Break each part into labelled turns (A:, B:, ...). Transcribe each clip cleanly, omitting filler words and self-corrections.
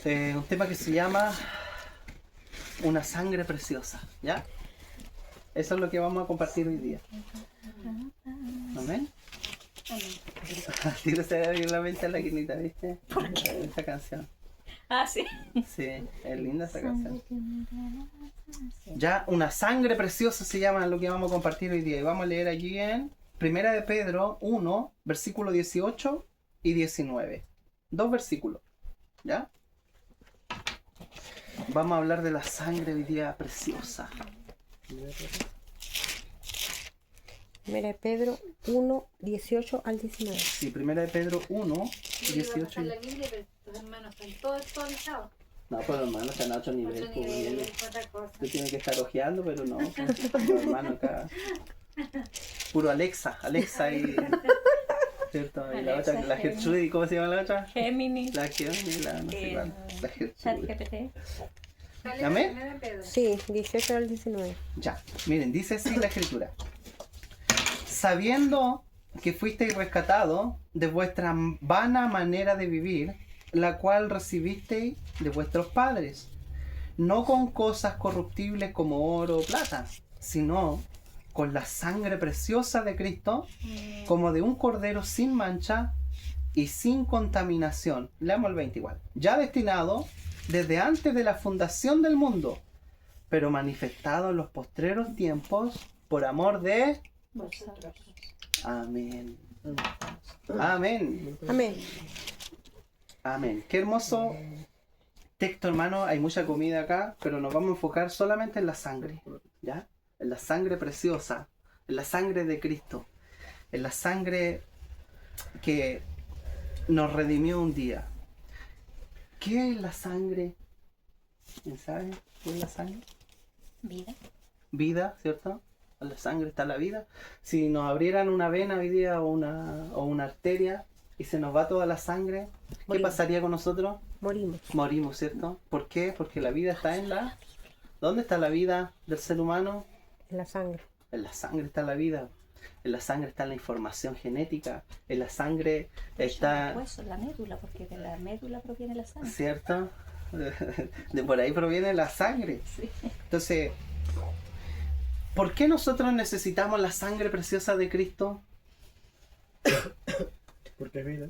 A: un tema que se llama Una sangre preciosa, ¿ya? Eso es lo que vamos a compartir hoy día. ¿Amén? A ti no se ve bien la mente a la quinita, ¿viste?
B: ¿Por qué?
A: Esta canción.
B: Ah, sí.
A: Sí, es linda esa canción. Ya, Una sangre preciosa se llama lo que vamos a compartir hoy día. Y vamos a leer allí en 1 de Pedro 1, versículo 18 y 19. 2 versículos, ¿ya? Vamos a hablar de la sangre hoy día preciosa.
C: Mira, Pedro 1, 18 al 19.
A: Sí, 1 de Pedro 1,
D: Yo
A: 18
D: iba a pasar
A: y...
D: la Biblia, pero tus hermanos están todos actualizados.
A: No, pero hermano, están a otro nivel.
D: Otro
A: Pues,
D: nivel,
A: bien.
D: es otra cosa.
A: Tú tienes que estar ojeando, pero no. Los hermanos acá. Puro Alexa y... ¿Cierto? Y la
B: Alexa,
A: otra, la Gertrude, ¿cómo se llama la otra?
B: Géminis.
A: La Gertrude, la no sé cuál. La Gertrude.
B: ChatGPT.
D: Dale,
A: ¿Amén?
D: primero en Pedro.
C: Sí, 18 al 19.
A: Ya, miren, dice así la escritura. Sabiendo que fuisteis rescatados de vuestra vana manera de vivir, la cual recibisteis de vuestros padres, no con cosas corruptibles como oro o plata, sino con la sangre preciosa de Cristo, como de un cordero sin mancha y sin contaminación. Leamos el 20 igual. Ya destinado desde antes de la fundación del mundo, pero manifestado en los postreros tiempos por amor de...
B: Vosotros.
A: Amén. Amén.
C: Amén.
A: Amén. Qué hermoso texto, hermano. Hay mucha comida acá, pero nos vamos a enfocar solamente en la sangre, ¿ya? En la sangre preciosa, en la sangre de Cristo, en la sangre que nos redimió un día. ¿Qué es la sangre? ¿Quién sabe qué es la sangre?
B: Vida.
A: Vida, ¿cierto? En la sangre está la vida. Si nos abrieran una vena hoy día o una arteria y se nos va toda la sangre, ¿qué
C: Morimos.
A: pasaría con nosotros?
C: Morimos.
A: Morimos, ¿cierto? ¿Por qué? Porque la vida está en la... ¿Dónde está la vida del ser humano?
C: En la sangre.
A: En la sangre está la vida. En la sangre está la información genética. En la sangre está...
B: Pues la médula, porque de la médula proviene la sangre.
A: ¿Cierto? De por ahí proviene la sangre.
B: Sí.
A: Entonces, ¿por qué nosotros necesitamos la sangre preciosa de Cristo?
E: Porque es vida.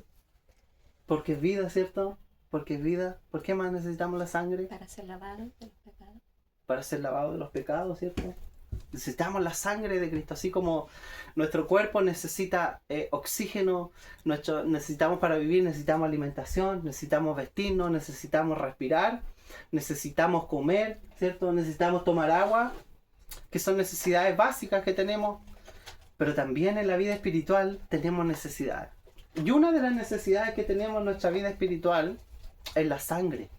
A: Porque es vida, ¿cierto? Porque es vida. ¿Por qué más necesitamos la sangre?
B: Para ser lavado de los pecados.
A: Para ser lavado de los pecados, ¿cierto? Necesitamos la sangre de Cristo, así como nuestro cuerpo necesita oxígeno, necesitamos para vivir, necesitamos alimentación, necesitamos vestirnos, necesitamos respirar, necesitamos comer, ¿cierto? Necesitamos tomar agua, que son necesidades básicas que tenemos, pero también en la vida espiritual tenemos necesidades. Y una de las necesidades que tenemos en nuestra vida espiritual es la sangre.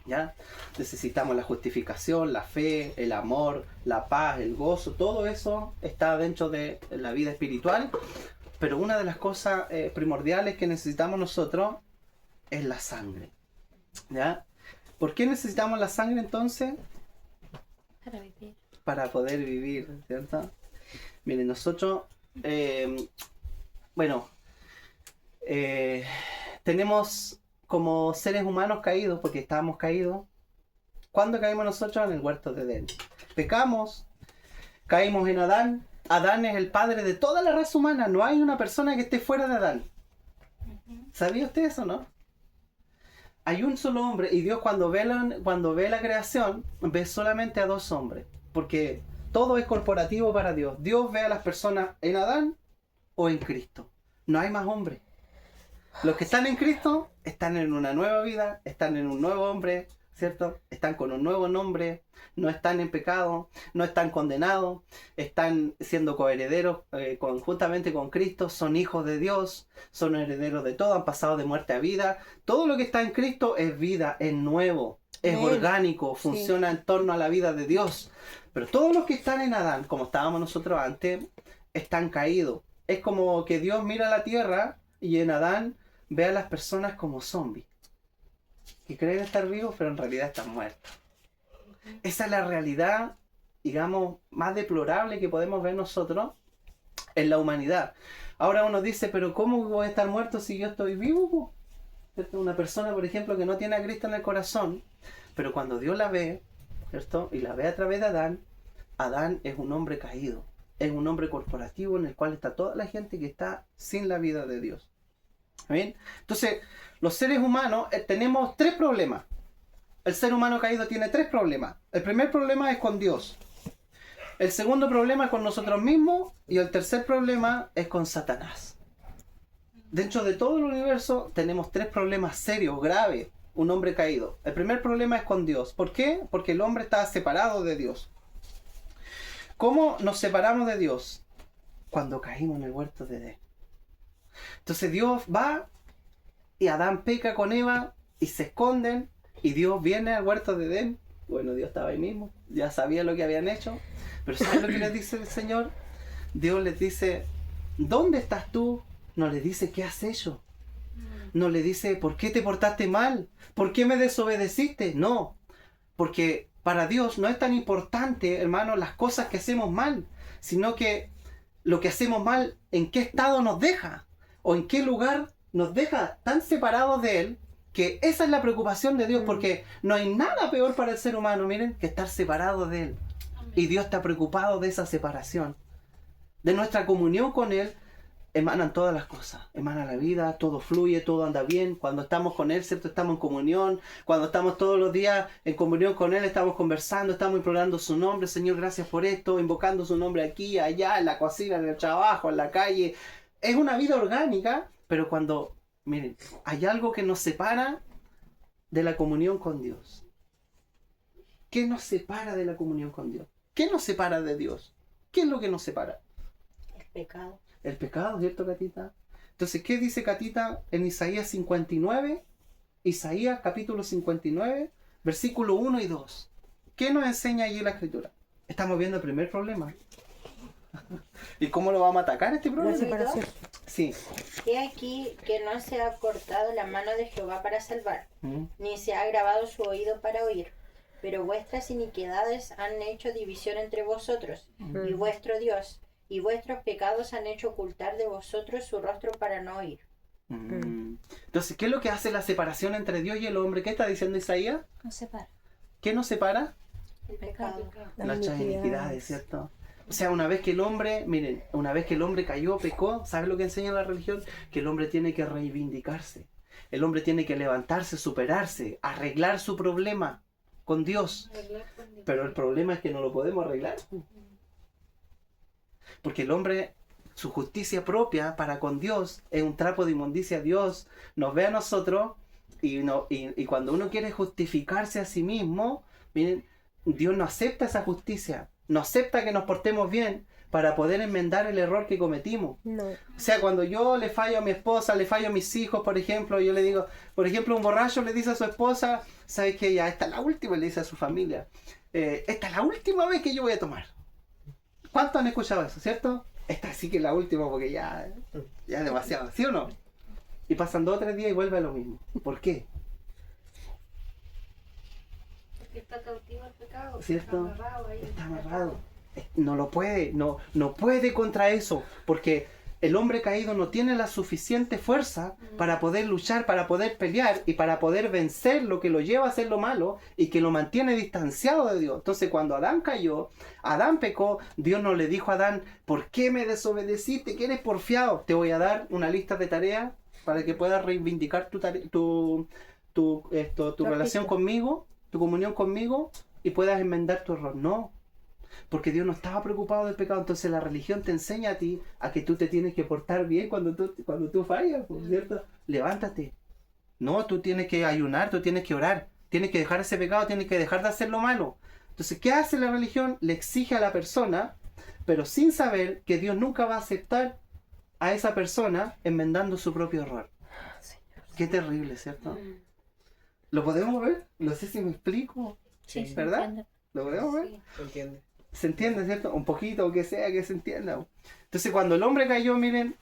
A: ¿Ya? Necesitamos la justificación, la fe, el amor, la paz, el gozo, todo eso está dentro de la vida espiritual, pero una de las cosas primordiales que necesitamos nosotros es la sangre, ¿ya? ¿Por qué necesitamos la sangre entonces?
B: Para vivir.
A: Para poder vivir, ¿cierto? Miren, nosotros, tenemos como seres humanos caídos, porque estábamos caídos. ¿Cuándo caímos nosotros? En el huerto de Edén. Pecamos, caímos en Adán. Adán es el padre de toda la raza humana. No hay una persona que esté fuera de Adán. ¿Sabía usted eso, no? Hay un solo hombre, y Dios cuando ve la creación, ve solamente a dos hombres, porque todo es corporativo para Dios. Dios ve a las personas en Adán o en Cristo. No hay más hombres. Los que están en Cristo están en una nueva vida, están en un nuevo hombre, ¿cierto? Están con un nuevo nombre, no están en pecado, no están condenados, están siendo coherederos conjuntamente con Cristo, son hijos de Dios, son herederos de todo, han pasado de muerte a vida. Todo lo que está en Cristo es vida, es nuevo, es
C: Amén.
A: orgánico, funciona en torno a la vida de Dios. Pero todos los que están en Adán, como estábamos nosotros antes, están caídos. Es como que Dios mira la tierra y en Adán ve a las personas como zombies, que creen estar vivos pero en realidad están muertos. Esa es la realidad, digamos, más deplorable que podemos ver nosotros en la humanidad. Ahora uno dice, pero ¿cómo voy a estar muerto si yo estoy vivo? ¿cierto? Una persona, por ejemplo, que no tiene a Cristo en el corazón, pero cuando Dios la ve, ¿cierto? Y la ve a través de Adán, Adán es un hombre caído, es un hombre corporativo en el cual está toda la gente que está sin la vida de Dios. ¿Bien? Entonces, los seres humanos tenemos tres problemas. El ser humano caído tiene tres problemas. El primer problema es con Dios. El segundo problema es con nosotros mismos. Y el tercer problema es con Satanás. Dentro de todo el universo tenemos tres problemas serios, graves. Un hombre caído. El primer problema es con Dios. ¿Por qué? Porque el hombre está separado de Dios. ¿Cómo nos separamos de Dios? Cuando caímos en el huerto de Edén. Entonces Dios va y Adán peca con Eva y se esconden y Dios viene al huerto de Edén. Bueno, Dios estaba ahí mismo, ya sabía lo que habían hecho, pero ¿sabes lo que les dice el Señor? Dios les dice, ¿dónde estás tú? No le dice, ¿qué has hecho? No le dice, ¿por qué te portaste mal? ¿Por qué me desobedeciste? No, porque para Dios no es tan importante, hermano, las cosas que hacemos mal, sino que lo que hacemos mal, ¿en qué estado nos deja? ¿O en qué lugar nos deja tan separados de Él? Que esa es la preocupación de Dios, porque no hay nada peor para el ser humano, miren, que estar separado de Él. Y Dios está preocupado de esa separación. De nuestra comunión con Él emanan todas las cosas. Emana la vida, todo fluye, todo anda bien. Cuando estamos con Él, ¿cierto? Estamos en comunión. Cuando estamos todos los días en comunión con Él, estamos conversando, estamos implorando su nombre. Señor, gracias por esto. Invocando su nombre aquí, allá, en la cocina, en el trabajo, en la calle. Es una vida orgánica, pero cuando, miren, hay algo que nos separa de la comunión con Dios. ¿Qué nos separa de la comunión con Dios? ¿Qué nos separa de Dios? ¿Qué es lo que nos separa?
B: El pecado.
A: El pecado, ¿cierto, Catita? Entonces, ¿qué dice Catita en Isaías 59? Isaías capítulo 59, versículo 1 y 2. ¿Qué nos enseña allí la Escritura? Estamos viendo el primer problema. ¿Y cómo lo vamos a atacar este
C: La
A: problema?
C: separación.
A: Sí.
E: He aquí que no se ha cortado la mano de Jehová para salvar, ni se ha agravado su oído para oír. Pero vuestras iniquidades han hecho división entre vosotros, y vuestro Dios, y vuestros pecados han hecho ocultar de vosotros su rostro para no oír.
A: Entonces, ¿qué es lo que hace la separación entre Dios y el hombre? ¿Qué está diciendo Isaías?
B: Nos separa.
A: ¿Qué nos separa?
E: El pecado.
C: Las
A: Nuestras
C: iniquidades.
A: iniquidades, ¿cierto? O sea, una vez que el hombre, miren, una vez que el hombre cayó, pecó, ¿sabes lo que enseña la religión? Que el hombre tiene que reivindicarse. El hombre tiene que levantarse, superarse, arreglar su problema con Dios. Pero el problema es que no lo podemos arreglar. Porque el hombre, su justicia propia para con Dios es un trapo de inmundicia. Dios nos ve a nosotros y cuando uno quiere justificarse a sí mismo, miren, Dios no acepta esa justicia. No acepta que nos portemos bien para poder enmendar el error que cometimos.
C: No.
A: O sea, cuando yo le fallo a mi esposa, le fallo a mis hijos, por ejemplo, yo le digo, por ejemplo, un borracho le dice a su esposa, ¿sabes qué? Ya, esta es la última, le dice a su familia, esta es la última vez que yo voy a tomar. ¿Cuántos han escuchado eso, cierto? Esta sí que es la última porque ya es demasiado, ¿sí o no? Y pasan 2 o 3 días y vuelve a lo mismo. ¿Por qué?
D: Porque está cautivo el pecado.
A: ¿Cierto?
D: Está amarrado ahí.
A: Está amarrado. No lo puede, no puede contra eso, porque el hombre caído no tiene la suficiente fuerza para poder luchar, para poder pelear y para poder vencer lo que lo lleva a hacer lo malo y que lo mantiene distanciado de Dios. Entonces, cuando Adán cayó, Adán pecó, Dios no le dijo a Adán, ¿por qué me desobedeciste? ¿Que eres porfiado? Te voy a dar una lista de tareas para que puedas reivindicar tu relación conmigo, tu comunión conmigo y puedas enmendar tu error. No. Porque Dios no estaba preocupado del pecado. Entonces la religión te enseña a ti a que tú te tienes que portar bien cuando tú fallas, ¿cierto? Levántate. No, tú tienes que ayunar, tú tienes que orar. Tienes que dejar ese pecado, tienes que dejar de hacer lo malo. Entonces, ¿qué hace la religión? Le exige a la persona, pero sin saber que Dios nunca va a aceptar a esa persona enmendando su propio error. Qué terrible, ¿cierto? ¿Lo podemos ver? No sé si me explico.
B: Sí, sí,
A: ¿Verdad?
B: entiendo.
A: ¿Lo podemos ver?
D: Sí.
F: ¿Se entiende?
A: ¿Se entiende, cierto? Un poquito, o que sea, que se entienda. Entonces, cuando el hombre cayó, miren,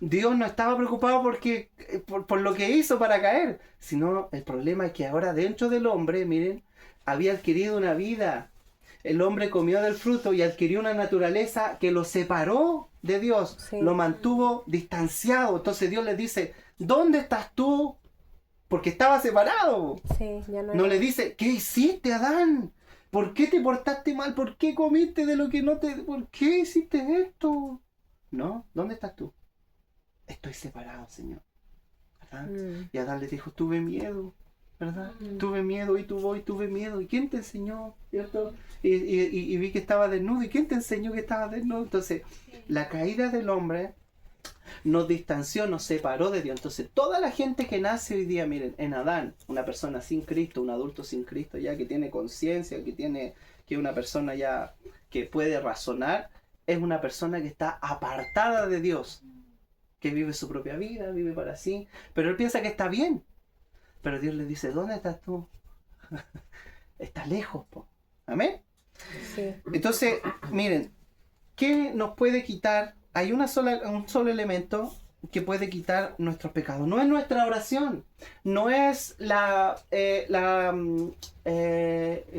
A: Dios no estaba preocupado por lo que hizo para caer, sino el problema es que ahora dentro del hombre, miren, había adquirido una vida. El hombre comió del fruto y adquirió una naturaleza que lo separó de Dios,
C: Sí.
A: lo mantuvo distanciado. Entonces Dios le dice, ¿dónde estás tú? porque estaba separado.
C: Sí, ya no
A: No
C: hay.
A: le dice, ¿qué hiciste, Adán? ¿Por qué te portaste mal? ¿Por qué comiste de lo que no te... ¿Por qué hiciste esto? No, ¿dónde estás tú? Estoy separado, Señor. ¿Verdad?
C: Mm.
A: Y Adán le dijo, tuve miedo, ¿verdad? Tuve miedo y tuve miedo. ¿Y quién te enseñó? ¿Cierto? Y vi que estaba desnudo. ¿Y quién te enseñó que estaba desnudo? Entonces, la caída del hombre nos distanció, nos separó de Dios. Entonces, toda la gente que nace hoy día, miren, en Adán, una persona sin Cristo, un adulto sin Cristo, ya que tiene conciencia, que es una persona ya que puede razonar, es una persona que está apartada de Dios, que vive su propia vida, vive para sí, pero él piensa que está bien. Pero Dios le dice, ¿dónde estás tú? Estás lejos, po. Amén.
C: Sí.
A: Entonces, miren, ¿qué nos puede quitar? Hay un solo elemento que puede quitar nuestros pecados. No es nuestra oración, no es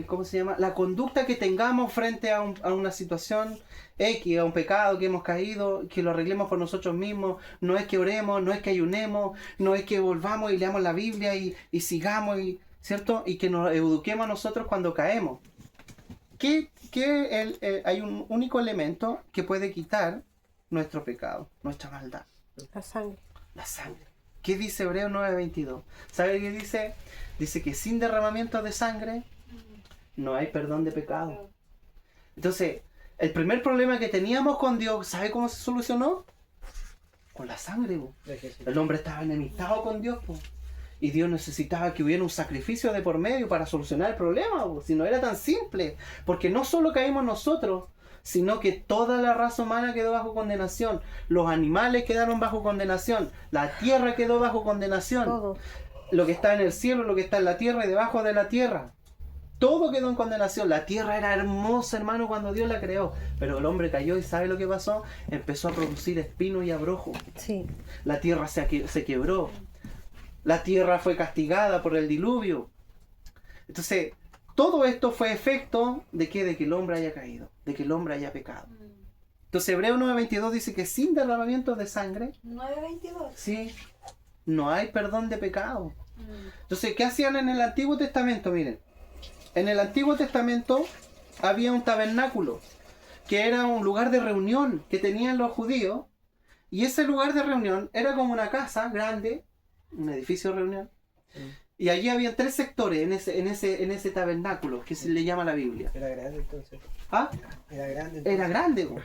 A: ¿cómo se llama? La conducta que tengamos frente a una situación X, a un pecado que hemos caído, que lo arreglemos por nosotros mismos. No es que oremos, no es que ayunemos, no es que volvamos y leamos la Biblia y sigamos, ¿cierto? Y que nos eduquemos a nosotros cuando caemos. Hay un único elemento que puede quitar nuestro pecado, nuestra maldad.
C: La sangre.
A: La sangre. ¿Qué dice Hebreos 9:22? ¿Sabe qué dice? Dice que sin derramamiento de sangre no hay perdón de pecado. Entonces, el primer problema que teníamos con Dios, ¿sabe cómo se solucionó? Con la sangre, po. El hombre estaba enemistado con Dios, po. Y Dios necesitaba que hubiera un sacrificio de por medio para solucionar el problema, po. Si no era tan simple. Porque no solo caímos nosotros, sino que toda la raza humana quedó bajo condenación. Los animales quedaron bajo condenación. La tierra quedó bajo condenación.
C: Todo.
A: Lo que está en el cielo, lo que está en la tierra y debajo de la tierra. Todo quedó en condenación. La tierra era hermosa, hermano, cuando Dios la creó. Pero el hombre cayó y ¿sabe lo que pasó? Empezó a producir espinos y abrojos.
C: Sí.
A: La tierra se quebró. La tierra fue castigada por el diluvio. Entonces, todo esto fue efecto de que el hombre haya caído, de que el hombre haya pecado. Entonces, Hebreos 9:22 dice que sin derramamiento de sangre,
D: 9:22.
A: sí, no hay perdón de pecado. Entonces, ¿qué hacían en el Antiguo Testamento? Miren, en el Antiguo Testamento había un tabernáculo, que era un lugar de reunión que tenían los judíos, y ese lugar de reunión era como una casa grande, un edificio de reunión, y allí había 3 sectores en ese tabernáculo, que se le llama la Biblia.
F: Era grande entonces.
A: ¿Ah?
F: Era grande entonces.
A: Era grande, po.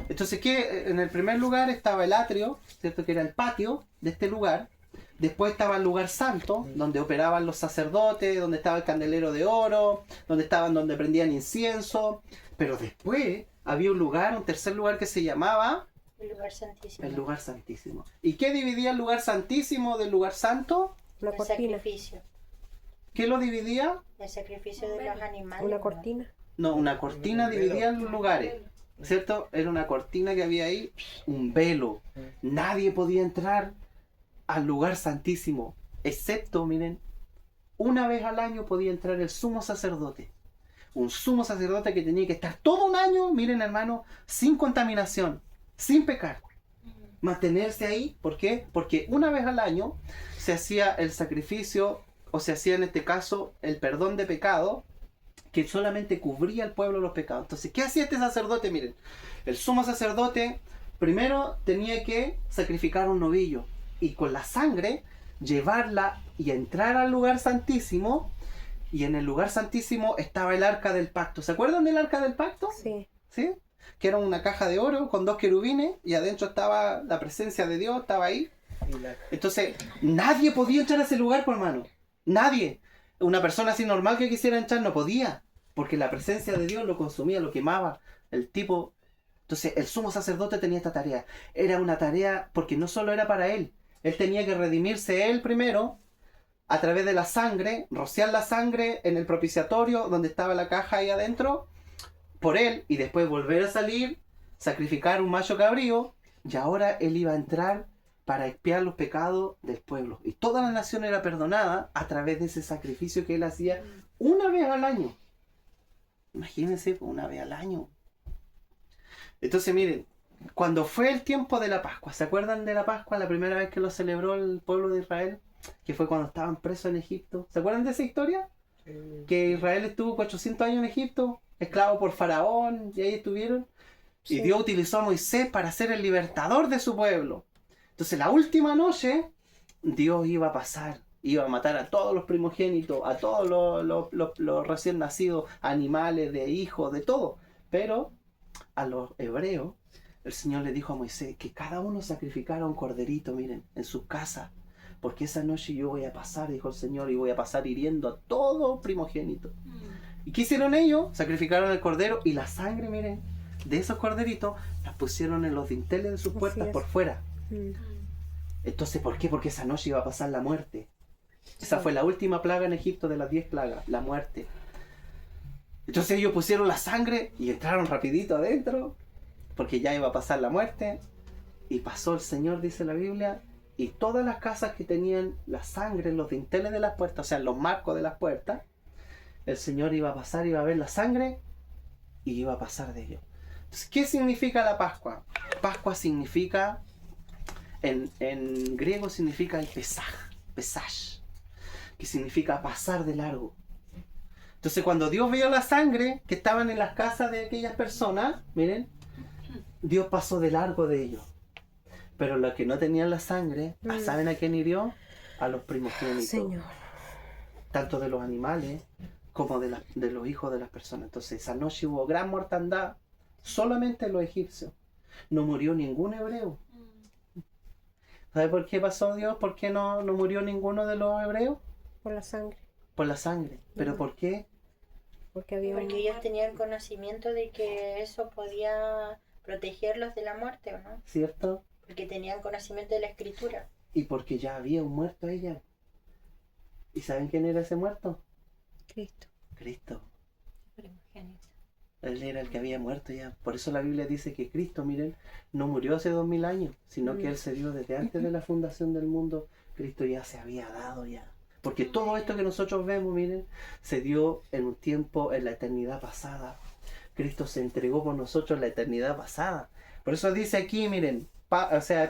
A: Entonces, ¿qué? En el primer lugar estaba el atrio, ¿cierto? Que era el patio de este lugar. Después estaba el lugar santo, donde operaban los sacerdotes, donde estaba el candelero de oro, donde prendían incienso. Pero después había un tercer lugar que se llamaba
E: El lugar santísimo.
A: el lugar santísimo. ¿Y qué dividía el lugar santísimo del lugar santo?
C: Una
E: El
C: cortina.
E: sacrificio.
A: ¿Qué lo dividía?
E: El sacrificio de los animales.
C: Una
E: ¿no?
C: cortina.
A: No, una cortina dividía los lugares, ¿cierto? Era una cortina que había ahí, un velo. Nadie podía entrar al lugar santísimo, excepto, miren, una vez al año podía entrar el sumo sacerdote. Un sumo sacerdote que tenía que estar todo un año, miren hermano, sin contaminación, sin pecar. Mantenerse ahí, ¿por qué? Porque una vez al año se hacía el sacrificio, o se hacía en este caso el perdón de pecado, que solamente cubría al pueblo los pecados. Entonces, ¿qué hacía este sacerdote? Miren, el sumo sacerdote primero tenía que sacrificar un novillo y con la sangre llevarla y entrar al lugar santísimo, y en el lugar santísimo estaba el arca del pacto. ¿Se acuerdan del arca del pacto?
C: Sí.
A: ¿Sí? Que era una caja de oro con 2 querubines y adentro estaba la presencia de Dios, estaba ahí. Entonces, nadie podía entrar a ese lugar, por hermano. Nadie. Una persona así normal que quisiera entrar no podía, porque la presencia de Dios lo consumía, lo quemaba. El tipo... Entonces, el sumo sacerdote tenía esta tarea. Era una tarea porque no solo era para él. Él tenía que redimirse él primero a través de la sangre, rociar la sangre en el propiciatorio donde estaba la caja ahí adentro, por él, y después volver a salir, sacrificar un macho cabrío, y ahora él iba a entrar para expiar los pecados del pueblo. Y toda la nación era perdonada a través de ese sacrificio que él hacía una vez al año. Imagínense, una vez al año. Entonces, miren, cuando fue el tiempo de la Pascua, ¿se acuerdan de la Pascua, la primera vez que lo celebró el pueblo de Israel? que fue cuando estaban presos en Egipto. ¿Se acuerdan de esa historia? Que Israel estuvo 400 años en Egipto, esclavo por Faraón, y ahí estuvieron. Y
C: Sí.
A: Dios utilizó a Moisés para ser el libertador de su pueblo. Entonces la última noche, Dios iba a pasar, iba a matar a todos los primogénitos, a todos los recién nacidos, animales, de hijos, de todo. Pero a los hebreos, el Señor le dijo a Moisés que cada uno sacrificara un corderito, miren, en sus casas. Porque esa noche yo voy a pasar, dijo el Señor, y voy a pasar hiriendo a todo primogénito. ¿Y qué hicieron ellos? Sacrificaron el cordero y la sangre, miren, de esos corderitos, las pusieron en los dinteles de sus
C: Así
A: puertas
C: es.
A: por fuera.
C: Mm.
A: Entonces, ¿por qué? Porque esa noche iba a pasar la muerte. Esa
C: Sí.
A: fue la última plaga en Egipto de las 10 plagas, la muerte. Entonces ellos pusieron la sangre y entraron rapidito adentro, porque ya iba a pasar la muerte. Y pasó el Señor, dice la Biblia, y todas las casas que tenían la sangre en los dinteles de las puertas, o sea, en los marcos de las puertas, el Señor iba a pasar, iba a ver la sangre y iba a pasar de ellos. Entonces, ¿qué significa la Pascua? Pascua significa, en griego significa el pesaj, que significa pasar de largo. Entonces, cuando Dios vio la sangre que estaban en las casas de aquellas personas, miren, Dios pasó de largo de ellos. Pero los que no tenían la sangre, ¿saben a quién hirió? A los primogénitos.
C: Señor.
A: Tanto de los animales como de los hijos de las personas. Entonces, esa noche hubo gran mortandad solamente en los egipcios. No murió ningún hebreo. ¿Sabe por qué pasó Dios? ¿Por qué no murió ninguno de los hebreos?
C: Por la sangre.
A: Por la sangre. ¿Pero por qué?
C: Porque había un...
E: Porque ellos tenían conocimiento de que eso podía protegerlos de la muerte, ¿o no?
A: ¿Cierto?
E: Porque tenían conocimiento de la escritura.
A: Y porque ya había un muerto ahí ya. ¿Y saben quién era ese muerto?
C: Cristo.
A: Cristo.
B: Primogénito.
A: Él era el que había muerto ya. Por eso la Biblia dice que Cristo, miren, no murió hace 2000 años, sino que Él se dio desde antes de la fundación del mundo. Cristo ya se había dado ya. Porque todo esto que nosotros vemos, miren, se dio en un tiempo, en la eternidad pasada. Cristo se entregó por nosotros en la eternidad pasada. Por eso dice aquí, miren,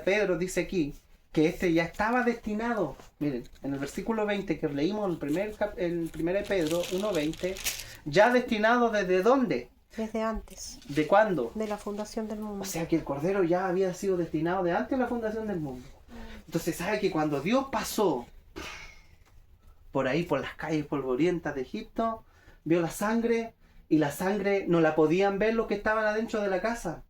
A: Pedro dice aquí, que este ya estaba destinado. Miren, en el versículo 20 que leímos el primer de Pedro 1:20, ya destinado desde dónde,
C: Desde antes.
A: de cuándo.
C: De la fundación del mundo.
A: O sea que el Cordero ya había sido destinado de antes de la fundación del mundo. Entonces sabe que cuando Dios pasó por ahí, por las calles polvorientas de Egipto, vio la sangre y la sangre no la podían ver los que estaban adentro de la casa.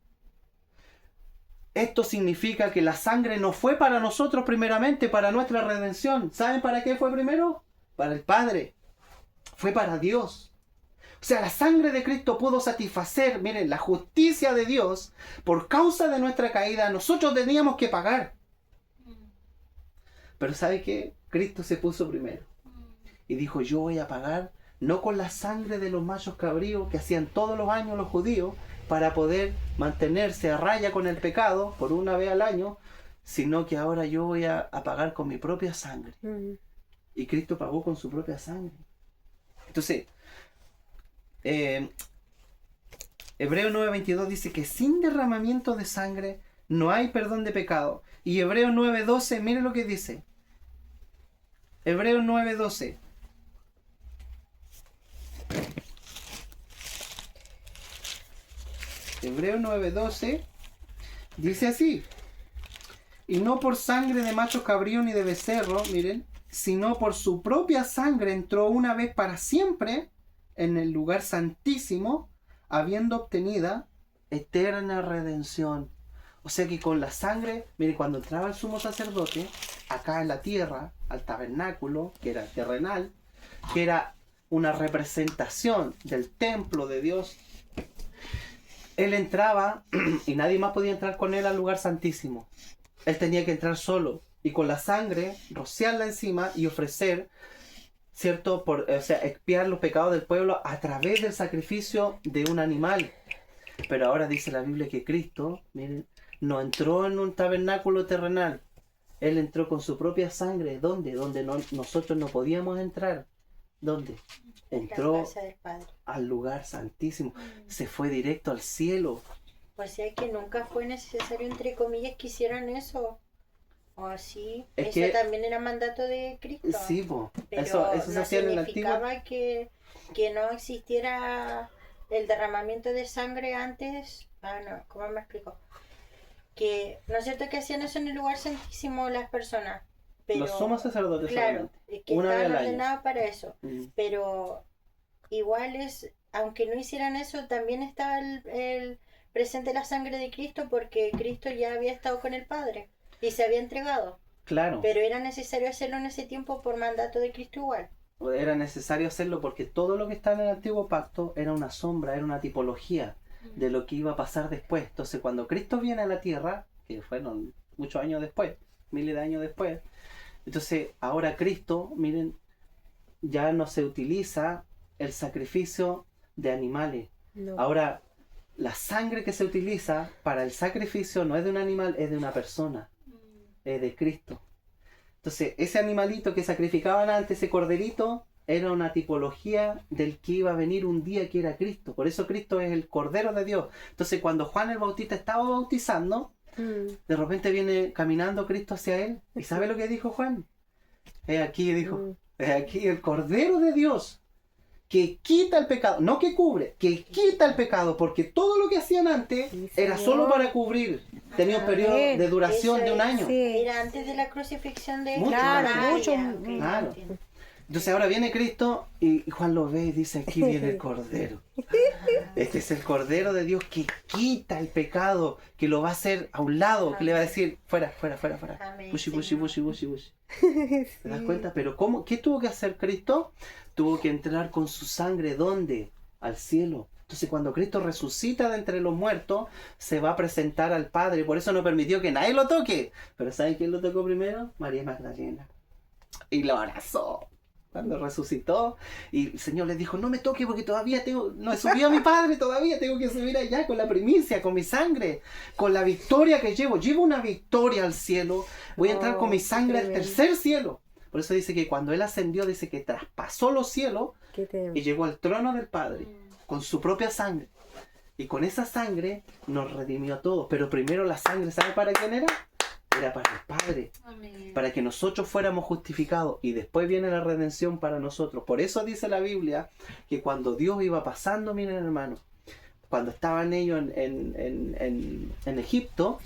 A: Esto significa que la sangre no fue para nosotros primeramente, para nuestra redención. ¿Saben para qué fue primero? Para el Padre. Fue para Dios. O sea, la sangre de Cristo pudo satisfacer, miren, la justicia de Dios. Por causa de nuestra caída, nosotros teníamos que pagar. Pero ¿sabe qué? Cristo se puso primero. Y dijo, yo voy a pagar, no con la sangre de los machos cabríos que hacían todos los años los judíos, para poder mantenerse a raya con el pecado por una vez al año, sino que ahora yo voy a pagar con mi propia sangre. Y Cristo pagó con su propia sangre. Entonces, Hebreos 9:22 dice que sin derramamiento de sangre no hay perdón de pecado. Y Hebreos 9:12, miren lo que dice. Hebreos 9:12. Hebreos 9:12 dice así: y no por sangre de macho cabrío ni de becerro, miren, sino por su propia sangre entró una vez para siempre en el lugar santísimo, habiendo obtenida eterna redención. O sea que con la sangre, miren, cuando entraba el sumo sacerdote acá en la tierra, al tabernáculo, que era terrenal, que era una representación del templo de Dios, él entraba y nadie más podía entrar con él al lugar santísimo. Él tenía que entrar solo y con la sangre rociarla encima y ofrecer, ¿cierto? Expiar los pecados del pueblo a través del sacrificio de un animal. Pero ahora dice la Biblia que Cristo, miren, no entró en un tabernáculo terrenal. Él entró con su propia sangre. ¿Dónde? Donde nosotros no podíamos entrar. ¿Dónde? Entró
E: La casa del Padre.
A: al lugar santísimo. Se fue directo al cielo.
E: O sea que nunca fue necesario, entre comillas, que hicieran eso. O así.
A: Es
E: Eso
A: que-
E: también era mandato de Cristo.
A: Sí, po.
E: Pero
A: Eso se
E: no
A: hacía en el antiguo.
E: significaba que no existiera el derramamiento de sangre antes. No, ¿cómo me explico? Que, ¿no es cierto que hacían eso en el lugar santísimo las personas? Pero,
A: Los sumos sacerdotes
E: claro,
A: solamente.
E: que
A: Una vez
E: estaban
A: al año.
E: ordenados para eso.
A: Mm.
E: Pero igual aunque no hicieran eso, también estaba el presente la sangre de Cristo, porque Cristo ya había estado con el Padre y se había entregado.
A: Claro.
E: Pero era necesario hacerlo en ese tiempo por mandato de Cristo igual.
A: Era necesario hacerlo porque todo lo que está en el antiguo pacto era una sombra, era una tipología de lo que iba a pasar después. Entonces cuando Cristo viene a la tierra, que fueron muchos años después, miles de años después, entonces ahora Cristo, miren, ya no se utiliza el sacrificio de animales.
C: No.
A: Ahora la sangre que se utiliza para el sacrificio no es de un animal, es de una persona, es de Cristo. Entonces, ese animalito que sacrificaban antes, ese corderito, era una tipología del que iba a venir un día, que era Cristo. Por eso Cristo es el Cordero de Dios. Entonces, cuando Juan el Bautista estaba bautizando, de repente viene caminando Cristo hacia él. ¿Y sabe lo que dijo Juan? He aquí, dijo, he aquí el Cordero de Dios, que quita el pecado, no que cubre, que quita el pecado, porque todo lo que hacían antes
C: Sí,
A: era
C: Señor.
A: solo para cubrir. Tenía un periodo
C: Amén.
A: de duración
E: Eso
A: de un
E: es.
A: año.
C: Sí.
E: Era antes de la crucifixión de
A: Mucho
C: Claro,
A: más.
C: mucho.
A: Claro. Entonces ahora viene Cristo y Juan lo ve y dice, aquí viene el Cordero. Este es el Cordero de Dios que quita el pecado, que lo va a hacer a un lado, que le va a decir, fuera, fuera, fuera, fuera.
E: Amén,
A: Bushi, bushi,
E: Señor.
A: bushi, bushi, bushi. ¿Te das cuenta? Pero ¿cómo? ¿Qué tuvo que hacer Cristo? Tuvo que entrar con su sangre, ¿dónde? Al cielo. Entonces cuando Cristo resucita de entre los muertos, se va a presentar al Padre. Por eso no permitió que nadie lo toque. Pero ¿saben quién lo tocó primero? María Magdalena. Y lo abrazó cuando resucitó. Y el Señor les dijo, no me toque porque todavía no he subido a mi Padre, todavía tengo que subir allá con la primicia, con mi sangre, con la victoria que llevo. Llevo una victoria al cielo. Voy a entrar con mi sangre al
C: tremendo.
A: tercer cielo. Por eso dice que cuando Él ascendió, dice que traspasó los cielos
C: ¿Qué te...
A: y llegó al trono del Padre con su propia sangre. Y con esa sangre nos redimió a todos. Pero primero la sangre, ¿sabe para quién era? Era para el Padre.
D: Amén.
A: Para que nosotros fuéramos justificados. Y después viene la redención para nosotros. Por eso dice la Biblia que cuando Dios iba pasando, miren hermanos, cuando estaban ellos en Egipto,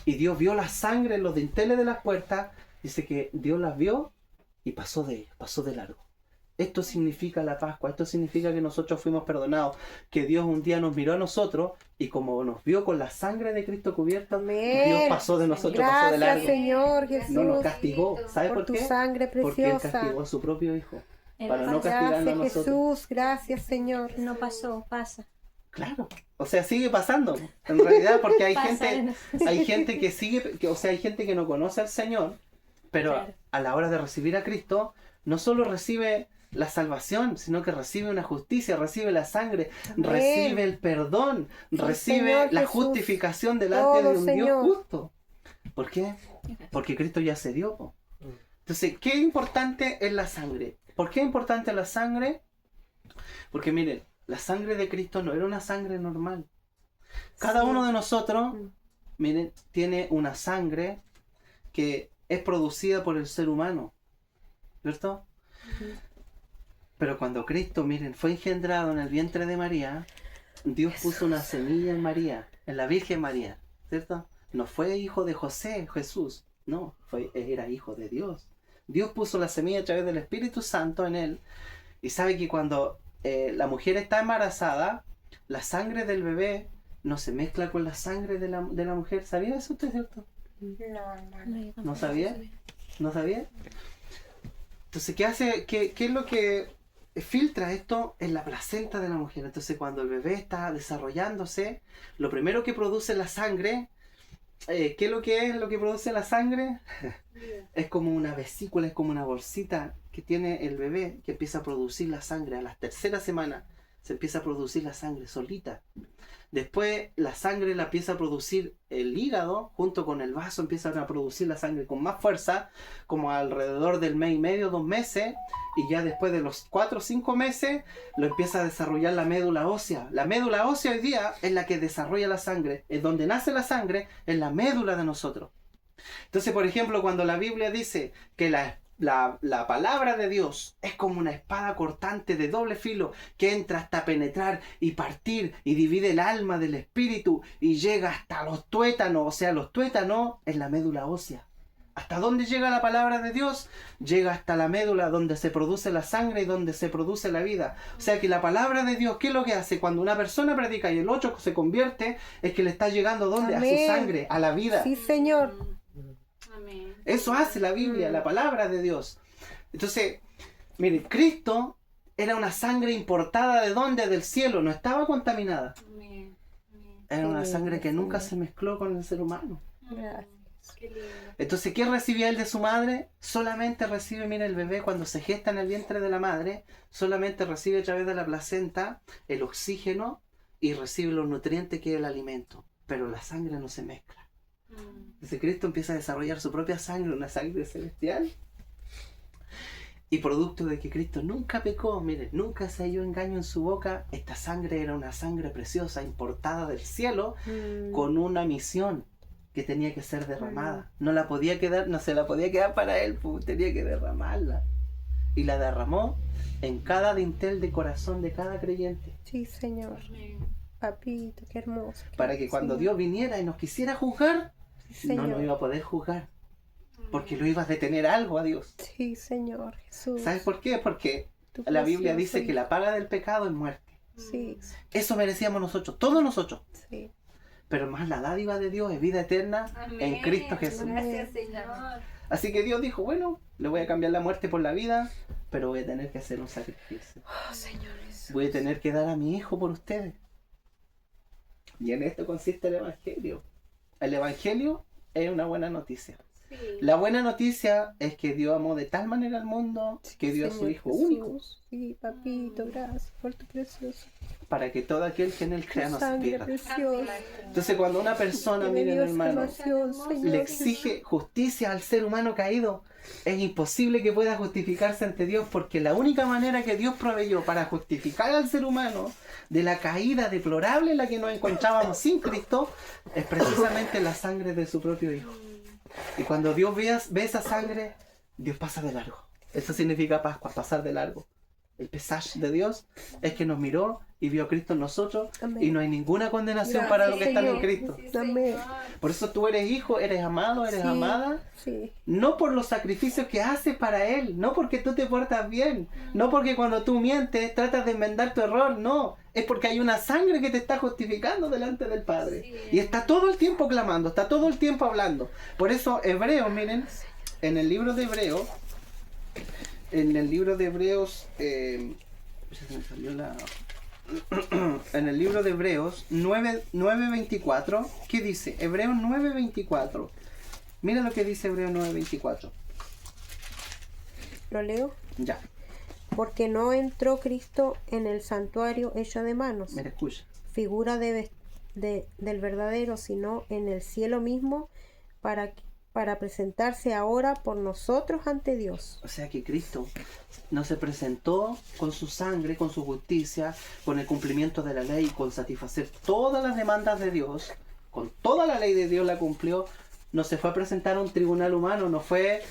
A: y Dios vio la sangre en los dinteles de las puertas, dice que Dios las vio y pasó de ellos, pasó de largo. Esto significa la Pascua, esto significa que nosotros fuimos perdonados, que Dios un día nos miró a nosotros y como nos vio con la sangre de Cristo cubierta,
C: Amén.
A: Dios pasó de nosotros, pasó de
C: Gracias,
A: largo.
C: Señor Jesús,
A: No nos castigó. ¿Sabe
C: por
A: por
C: tu
A: qué?
C: sangre
A: Porque Él
C: preciosa.
A: castigó a su propio Hijo,
B: El
A: para no castigarnos a
C: Gracias,
A: nosotros.
C: Jesús. Gracias, Señor.
B: No pasó, pasa.
A: Claro, o sea, sigue pasando, en realidad, porque hay
B: Pasa
A: gente,
B: en-
A: hay gente que sigue, o sea, hay gente que no conoce al Señor, pero
B: Claro.
A: a la hora de recibir a Cristo, no solo recibe la salvación, sino que recibe una justicia, recibe la sangre,
C: Amén.
A: recibe el perdón,
C: Sí,
A: recibe
C: Señor
A: la
C: Jesús.
A: justificación delante
C: Todo,
A: de un Dios
C: Señor.
A: justo. ¿Por qué? Porque Cristo ya se dio. Po. Entonces, ¿qué importante es la sangre? ¿Por qué es importante la sangre? Porque miren, la sangre de Cristo no era una sangre normal. Cada
C: Sí.
A: uno de nosotros,
C: Mm.
A: miren, tiene una sangre que es producida por el ser humano, ¿cierto? Pero cuando Cristo, miren, fue engendrado en el vientre de María, Dios puso una semilla en María, en la Virgen María, ¿cierto? No fue hijo de José, Jesús, no, era hijo de Dios. Dios puso la semilla a través del Espíritu Santo en él, y sabe que cuando la mujer está embarazada, la sangre del bebé no se mezcla con la sangre de la mujer. ¿Sabía eso usted, cierto?
E: No, hermano.
B: No, yo tampoco
A: ¿No sabía? ¿No sabía? Entonces, ¿qué hace? ¿Qué es lo que filtra esto? En la placenta de la mujer. Entonces, cuando el bebé está desarrollándose, lo primero que produce la sangre, ¿qué es lo que produce la sangre? Es como una vesícula, es como una bolsita que tiene el bebé que empieza a producir la sangre. A la tercera semana se empieza a producir la sangre solita. Después la sangre la empieza a producir el hígado, junto con el vaso empiezan a producir la sangre con más fuerza, como alrededor del mes y medio, 2 meses, y ya después de los 4 o 5 meses lo empieza a desarrollar la médula ósea. La médula ósea hoy día es la que desarrolla la sangre, es donde nace la sangre, es la médula de nosotros. Entonces, por ejemplo, cuando la Biblia dice que la palabra de Dios es como una espada cortante de doble filo que entra hasta penetrar y partir y divide el alma del espíritu y llega hasta los tuétanos, o sea, los tuétanos es la médula ósea. ¿Hasta dónde llega la palabra de Dios? Llega hasta la médula donde se produce la sangre y donde se produce la vida. O sea que la palabra de Dios, ¿qué es lo que hace? Cuando una persona predica y el 8 se convierte, es que le está llegando ¿dónde?
C: Amén.
A: A su sangre, a la vida.
C: Sí, Señor.
D: Amén.
A: Eso hace la Biblia, la palabra de Dios. Entonces, miren, Cristo era una sangre importada ¿de dónde? Del cielo, no estaba contaminada.
D: Amén. Amén.
A: Era una
C: Sí,
A: sangre que nunca
C: sí.
A: se mezcló con el ser humano.
C: Gracias.
D: Qué lindo.
A: Entonces, ¿qué recibía él de su madre? Solamente recibe, mira, el bebé cuando se gesta en el vientre de la madre, solamente recibe a través de la placenta el oxígeno y recibe los nutrientes que es el alimento. Pero la sangre no se mezcla. Entonces Cristo empieza a desarrollar su propia sangre, una sangre celestial. Y producto de que Cristo nunca pecó, miren, nunca se halló engaño en su boca, esta sangre era una sangre preciosa, importada del cielo, con una misión que tenía que ser derramada. No la podía quedar, no se la podía quedar para él, pues, tenía que derramarla. Y la derramó en cada dintel de corazón de cada creyente.
C: Sí, Señor.
D: Amén.
C: Papito, qué hermoso.
A: Para que cuando
C: Señor.
A: Dios viniera y nos quisiera juzgar,
C: Sí,
A: no
C: Señor.
A: nos iba a poder juzgar. Porque lo ibas a detener algo a Dios.
C: Sí, Señor Jesús.
A: ¿Sabes por qué? Porque
C: Tu
A: la Biblia
C: precioso
A: dice que la paga del pecado es muerte.
C: Sí,
A: Eso merecíamos nosotros, todos nosotros.
C: sí.
A: Pero más la dádiva de Dios es vida eterna en Cristo Jesús.
D: Gracias, Señor.
A: Así que Dios dijo, bueno, le voy a cambiar la muerte por la vida, pero voy a tener que hacer un sacrificio.
C: Oh, Señor Jesús.
A: Voy a tener que dar a mi hijo por ustedes. Y en esto consiste el Evangelio. El Evangelio es una buena noticia.
D: Sí.
A: La buena noticia es que Dios amó de tal manera al mundo que dio a su
C: Señor
A: Hijo
C: Jesús.
A: único,
C: Sí, papito, gracias por tu precioso
A: para que todo aquel que en él crea no se
C: sangre
A: pierda.
C: preciosa.
A: Entonces cuando una persona,
C: Que me
A: miren
C: dio
A: hermano,
C: salvación, Señor
A: le
C: Jesús.
A: exige justicia al ser humano caído, es imposible que pueda justificarse ante Dios, porque la única manera que Dios proveyó para justificar al ser humano de la caída deplorable en la que nos encontrábamos sin Cristo es precisamente la sangre de su propio Hijo. Y cuando Dios ve esa sangre, Dios pasa de largo. Eso significa Pascua, pasar de largo. El pesaje de Dios es que nos miró y vio a Cristo en nosotros.
C: Amén.
A: Y no hay ninguna condenación
C: Gracias,
A: para los que están en
C: Señor.
A: Cristo.
D: Sí,
C: Amén.
D: Señor.
A: Por eso tú eres hijo, eres amado, eres
C: Sí,
A: amada.
C: Sí.
A: No por los sacrificios que haces para Él, no porque tú te portas bien, no porque cuando tú mientes tratas de enmendar tu error, no. Es porque hay una sangre que te está justificando delante del Padre.
D: Sí.
A: Y está todo el tiempo clamando, está todo el tiempo hablando. Por eso Hebreos, miren, en el libro de Hebreos, en el libro de Hebreos, se me salió la... en el libro de Hebreos 9:24, ¿qué dice? Hebreos 9:24. Mira lo que dice Hebreos 9:24.
C: ¿Lo leo?
A: Ya,
C: Porque no entró Cristo en el santuario hecho de manos,
A: mira, escucha.
C: figura del verdadero, sino en el cielo mismo, para presentarse ahora por nosotros ante Dios.
A: O sea que Cristo no se presentó con su sangre, con su justicia, con el cumplimiento de la ley, con satisfacer todas las demandas de Dios, con toda la ley de Dios la cumplió. No se fue a presentar a un tribunal humano, no fue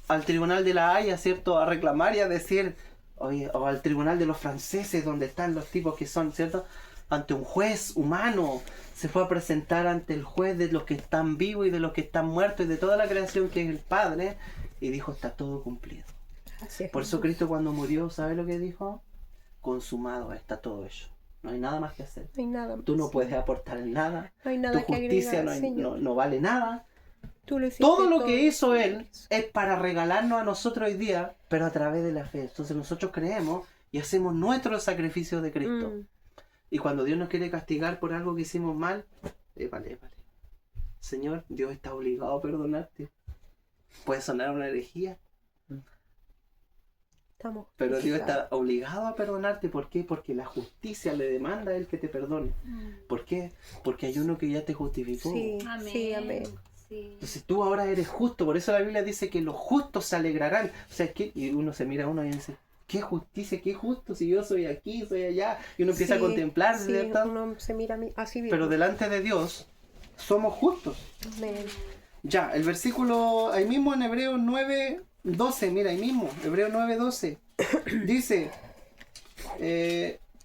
A: al tribunal de la Haya, ¿cierto?, a reclamar y a decir, oye, o al tribunal de los franceses, donde están los tipos que son, ¿cierto?, ante un juez humano. Se fue a presentar ante el juez de los que están vivos y de los que están muertos y de toda la creación que es el Padre, y dijo, está todo cumplido.
C: Así es,
A: Por eso
C: Jesús.
A: Cristo cuando murió, ¿sabe lo que dijo? Consumado está todo hecho. No hay nada más que hacer.
C: No hay nada más.
A: Tú no puedes aportar en nada.
C: No hay
A: Tu
C: nada que
A: justicia
C: agregar, Señor.
A: no vale nada.
C: Tú lo hiciste
A: Todo lo que hizo
C: Señor
A: Él
C: Jesús.
A: es para regalarnos a nosotros hoy día, pero a través de la fe. Entonces nosotros creemos y hacemos nuestro sacrificio de Cristo.
C: Mm.
A: Y cuando Dios nos quiere castigar por algo que hicimos mal, vale. Señor, Dios está obligado a perdonarte. Puede sonar una herejía,
C: Estamos
A: pero Dios
C: justificados.
A: está obligado a perdonarte. ¿Por qué? Porque la justicia le demanda a Él que te perdone. ¿Por qué? Porque hay uno que ya te justificó.
C: Sí,
D: Amén.
C: sí, amén.
D: Sí.
A: Entonces tú ahora eres justo. Por eso la Biblia dice que los justos se alegrarán. O sea, y uno se mira a uno y dice, ¿qué justicia? ¿Qué justo? Si yo soy aquí, soy allá. Y uno empieza a
C: Sí,
A: contemplar,
C: sí,
A: ¿cierto?
C: uno se mira así mismo.
A: Pero delante de Dios somos justos.
C: Amén.
A: Ya, el versículo ahí mismo en Hebreos 9:12, mira, ahí mismo, Hebreos 9:12, dice,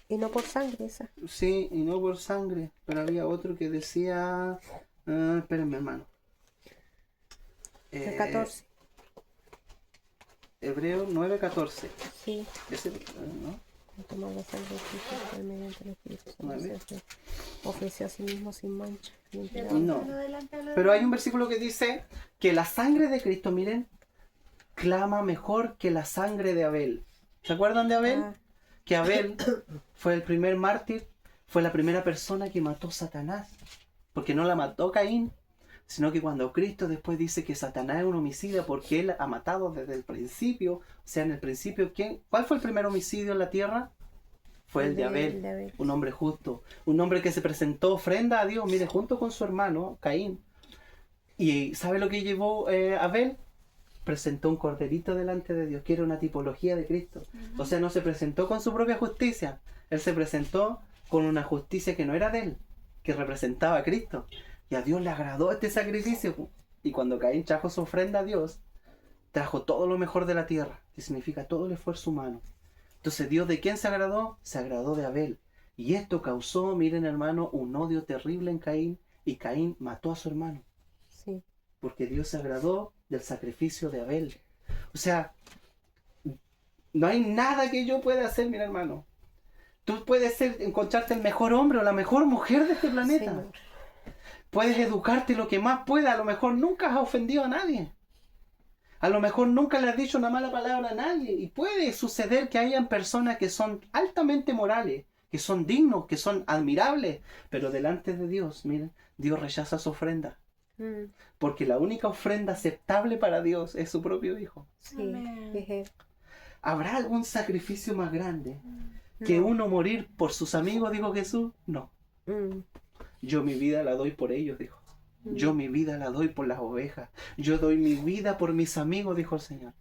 C: Y no por sangre esa.
A: sí, y no por sangre, pero había otro que decía, espérenme hermano.
C: El 14.
A: Hebreos 9:14.
C: Sí.
A: Ese, ¿no?
C: Tomar la sangre de Cristo cual mediante el Espíritu Santo
A: Vale.
C: se ofreció a sí mismo sin mancha. limpio de
A: No. Pero hay un versículo que dice que la sangre de Cristo, miren, clama mejor que la sangre de Abel. ¿Se acuerdan de Abel?
C: Ah,
A: Que Abel fue el primer mártir, fue la primera persona que mató a Satanás. Porque no la mató Caín, sino que cuando Cristo después dice que Satanás es un homicida porque él ha matado desde el principio, o sea, en el principio, ¿cuál fue el primer homicidio en la tierra? Fue el de Abel, un hombre justo, un hombre que se presentó ofrenda a Dios, mire, junto con su hermano Caín. ¿Y sabe lo que llevó Abel? Presentó un corderito delante de Dios, que era una tipología de Cristo. O sea, no se presentó con su propia justicia, él se presentó con una justicia que no era de él, que representaba a Cristo. Y a Dios le agradó este sacrificio. Y cuando Caín trajo su ofrenda a Dios, trajo todo lo mejor de la tierra, que significa todo el esfuerzo humano. Entonces, ¿Dios de quién se agradó? Se agradó de Abel. Y esto causó, miren hermano, un odio terrible en Caín. Y Caín mató a su hermano.
C: sí.
A: Porque Dios se agradó del sacrificio de Abel. O sea, no hay nada que yo pueda hacer, mira hermano. Tú puedes encontrarte el mejor hombre o la mejor mujer de este planeta.
C: Señor.
A: Puedes educarte lo que más puedas. A lo mejor nunca has ofendido a nadie. A lo mejor nunca le has dicho una mala palabra a nadie. Y puede suceder que hayan personas que son altamente morales, que son dignos, que son admirables. Pero delante de Dios, miren, Dios rechaza su ofrenda.
C: Mm,
A: Porque la única ofrenda aceptable para Dios es su propio Hijo.
C: sí.
D: Amén.
C: Jeje.
A: ¿Habrá algún sacrificio más grande que
C: No.
A: uno morir por sus amigos, dijo Jesús? No.
C: Mm,
A: Yo mi vida la doy por ellos, dijo. Yo mi vida la doy por las ovejas. Yo doy mi vida por mis amigos, dijo el Señor.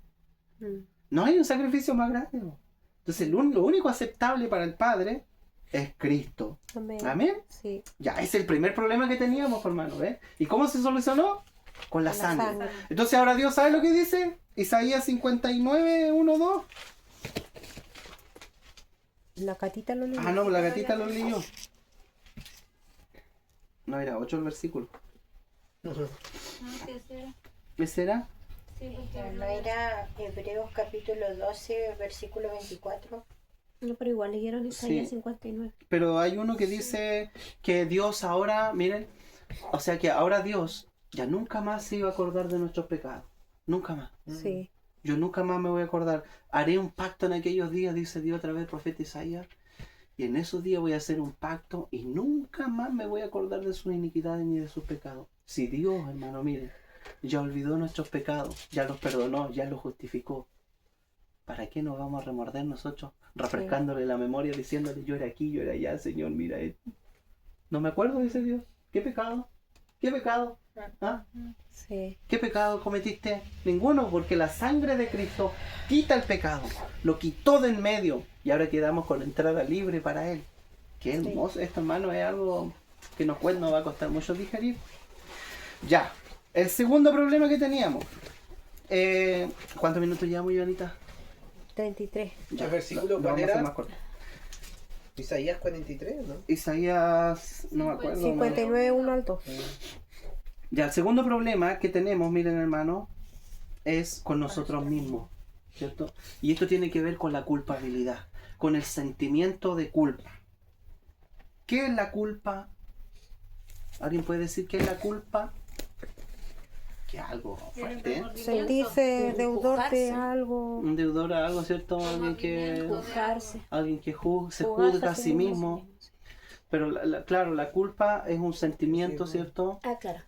C: mm.
A: No hay un sacrificio más grande. ¿No? Entonces lo único aceptable para el Padre es Cristo.
C: Amén.
A: Amén.
C: Sí.
A: Ya, ese es el primer problema que teníamos, hermano. ¿Ves? ¿Y cómo se solucionó? Con la
C: Con la
A: sangre.
C: sangre.
A: Entonces ahora Dios sabe lo que dice. Isaías 59, 1, 2.
C: La Catita lo leyó.
A: Ah, no, la gatita lo leyó. No, era 8 el versículo.
D: No, ¿qué será?
A: ¿Qué será?
D: Sí, porque
E: ¿No era Hebreos capítulo 12, versículo 24?
B: No, pero igual leyeron Isaías
A: Sí.
B: 59.
A: Pero hay uno que dice que Dios ahora, miren, o sea que ahora Dios ya nunca más se iba a acordar de nuestros pecados. Nunca más.
C: Sí.
A: Yo nunca más me voy a acordar. Haré un pacto en aquellos días, dice Dios a través del profeta Isaías. Y en esos días voy a hacer un pacto y nunca más me voy a acordar de sus iniquidades ni de sus pecados. Si Dios, hermano, miren, ya olvidó nuestros pecados, ya los perdonó, ya los justificó. ¿Para qué nos vamos a remorder nosotros? Refrescándole la memoria, diciéndole yo era aquí, yo era allá, Señor, mira esto. No me acuerdo, dice Dios. ¿Qué pecado? ¿Qué pecado? ¿Ah?
C: Sí.
A: ¿Qué pecado cometiste? Ninguno, porque la sangre de Cristo quita el pecado, lo quitó de en medio y ahora quedamos con entrada libre para Él. Qué hermoso, esto hermano es algo que nos va a costar mucho digerir. Ya, el segundo problema que teníamos. ¿Cuántos minutos llevamos, Ivánita?
C: 33.
F: ¿El versículo
A: lo
F: cuál
A: vamos a hacer
F: era?
A: más corto.
F: Isaías 43, ¿no?
A: Isaías, no me acuerdo.
C: 59, 1 al 2.
A: Ya, el segundo problema que tenemos, miren hermano, es con nosotros mismos, ¿cierto? Y esto tiene que ver con la culpabilidad, con el sentimiento de culpa. ¿Qué es la culpa? ¿Alguien puede decir qué es la culpa? Que algo fuerte, ¿eh?
C: Sentirse deudor de
B: Empujarse.
C: algo.
A: Un deudor a algo, ¿cierto? Alguien que
B: Juzgarse.
A: se
B: Jugarse
A: juzga a sí mismo. Pero claro, la culpa es un sentimiento,
F: Sí,
A: ¿cierto?
B: Ah, claro.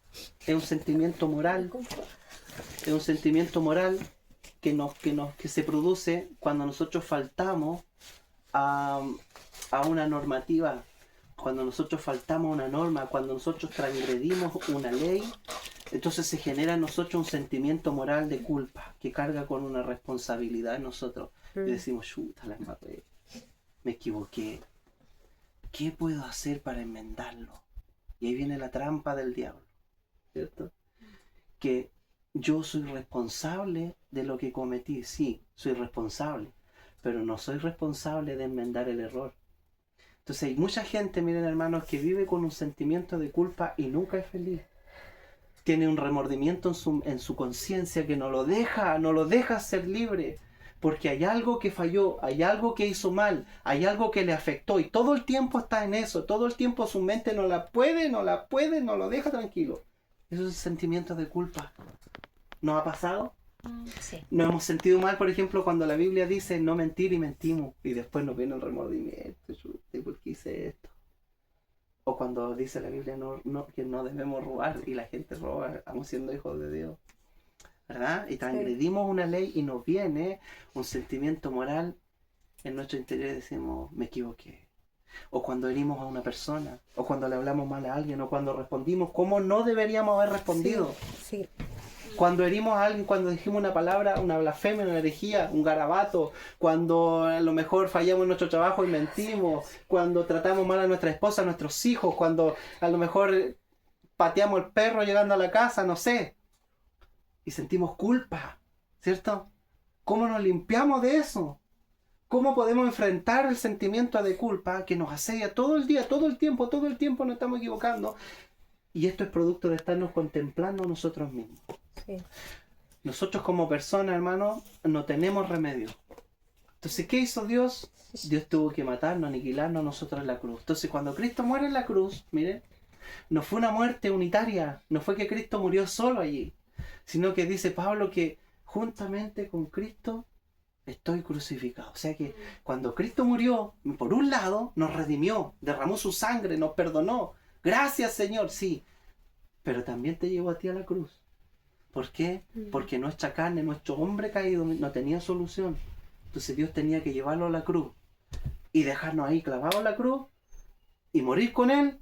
A: Es un sentimiento moral. Es un sentimiento moral que se produce cuando nosotros faltamos a una normativa, cuando nosotros faltamos a una norma, cuando nosotros transgredimos una ley. Entonces se genera en nosotros un sentimiento moral de culpa que carga con una responsabilidad en nosotros. Y decimos, chuta, la embarré, me equivoqué. ¿Qué puedo hacer para enmendarlo? Y ahí viene la trampa del diablo, ¿cierto? que yo soy responsable de lo que cometí. Sí, soy responsable, pero no soy responsable de enmendar el error. Entonces hay mucha gente, miren hermanos, que vive con un sentimiento de culpa y nunca es feliz. Tiene un remordimiento en su conciencia que no lo deja ser libre. Porque hay algo que falló, hay algo que hizo mal, hay algo que le afectó y todo el tiempo está en eso, todo el tiempo su mente no lo deja tranquilo. Eso es sentimiento de culpa. ¿Nos ha pasado?
E: Sí.
A: Nos hemos sentido mal, por ejemplo, cuando la Biblia dice no mentir y mentimos y después nos viene el remordimiento, ¿por qué hice esto? O cuando dice la Biblia que no debemos robar y la gente roba, estamos siendo hijos de Dios. ¿Verdad? Y transgredimos una ley y nos viene un sentimiento moral en nuestro interior y decimos, me equivoqué. O cuando herimos a una persona, o cuando le hablamos mal a alguien, o cuando respondimos como no deberíamos haber respondido.
C: Sí.
A: Cuando herimos a alguien, cuando dijimos una palabra, una blasfemia, una herejía, un garabato, cuando a lo mejor fallamos en nuestro trabajo y mentimos, cuando tratamos mal a nuestra esposa, a nuestros hijos, cuando a lo mejor pateamos el perro llegando a la casa, no sé. Y sentimos culpa, ¿cierto? ¿Cómo nos limpiamos de eso? ¿Cómo podemos enfrentar el sentimiento de culpa que nos asedia todo el día, todo el tiempo nos estamos equivocando? Y esto es producto de estarnos contemplando nosotros mismos.
C: Sí.
A: Nosotros como personas, hermanos, no tenemos remedio. Entonces, ¿qué hizo Dios? Dios tuvo que matarnos, aniquilarnos a nosotros en la cruz. Entonces, cuando Cristo muere en la cruz, miren, no fue una muerte unitaria, no fue que Cristo murió solo allí, sino que dice Pablo que juntamente con Cristo estoy crucificado. O sea que cuando Cristo murió, por un lado, nos redimió, derramó su sangre, nos perdonó. Gracias, Señor, sí. Pero también te llevó a ti a la cruz. ¿Por qué? Porque nuestra carne, nuestro hombre caído no tenía solución. Entonces Dios tenía que llevarlo a la cruz y dejarnos ahí clavados en la cruz y morir con Él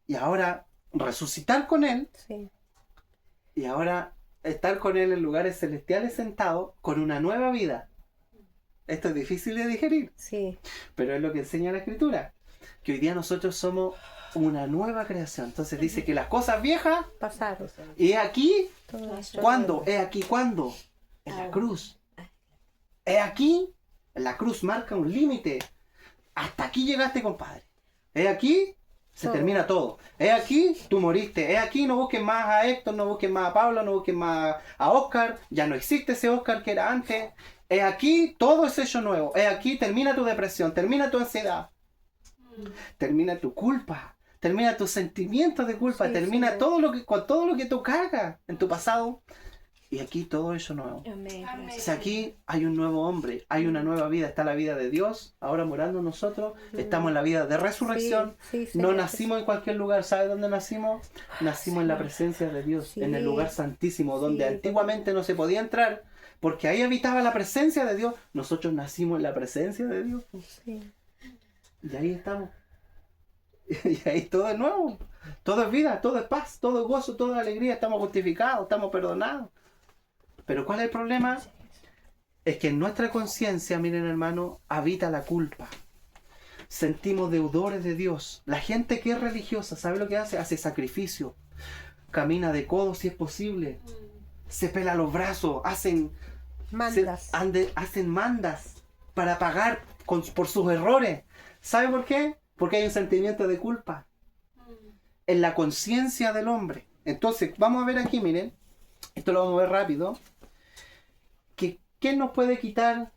A: y ahora resucitar con Él.
C: Sí.
A: Y ahora estar con Él en lugares celestiales sentado con una nueva vida. Esto es difícil de digerir,
C: Sí.
A: pero es lo que enseña la Escritura. Que hoy día nosotros somos una nueva creación. Entonces dice que las cosas viejas,
C: Pasaron.
A: y aquí,
C: Todo eso.
A: ¿cuándo? ¿Es aquí cuándo? En la cruz. ¿Es aquí? La cruz marca un límite. Hasta aquí llegaste, compadre. ¿Es aquí? Se
C: Todo.
A: termina todo. Es aquí, tú moriste. Es aquí, no busques más a Héctor, no busques más a Pablo, no busques más a Oscar. Ya no existe ese Oscar que era antes. Es aquí, todo es hecho nuevo. Es aquí, termina tu depresión, termina tu ansiedad. Termina tu culpa. Termina tus sentimientos de culpa.
C: Sí,
A: termina
C: sí.
A: con todo lo que tú cargas en tu pasado. Y aquí todo eso nuevo.
B: Amén.
A: O sea, aquí hay un nuevo hombre, hay una nueva vida, está la vida de Dios, ahora morando en nosotros, estamos en la vida de resurrección,
C: Sí, sí,
A: no
C: Señor
A: nacimos en cualquier lugar, ¿sabe dónde nacimos? Nacimos en la presencia de Dios,
C: Sí.
A: en el lugar santísimo, donde
C: Sí.
A: antiguamente no se podía entrar, porque ahí habitaba la presencia de Dios, nosotros nacimos en la presencia de Dios,
C: Sí.
A: y ahí estamos. Y ahí todo es nuevo, todo es vida, todo es paz, todo es gozo, todo es alegría, estamos justificados, estamos perdonados. Pero ¿cuál es el problema? Es que en nuestra conciencia, miren hermano, habita la culpa. Sentimos deudores de Dios. La gente que es religiosa, ¿sabe lo que hace? Hace sacrificio. Camina de codo si es posible. Se pela los brazos. Hacen mandas para pagar por sus errores. ¿Sabe por qué? Porque hay un sentimiento de culpa en la conciencia del hombre. Entonces, vamos a ver aquí, miren. Esto lo vamos a ver rápido. ¿Qué nos puede quitar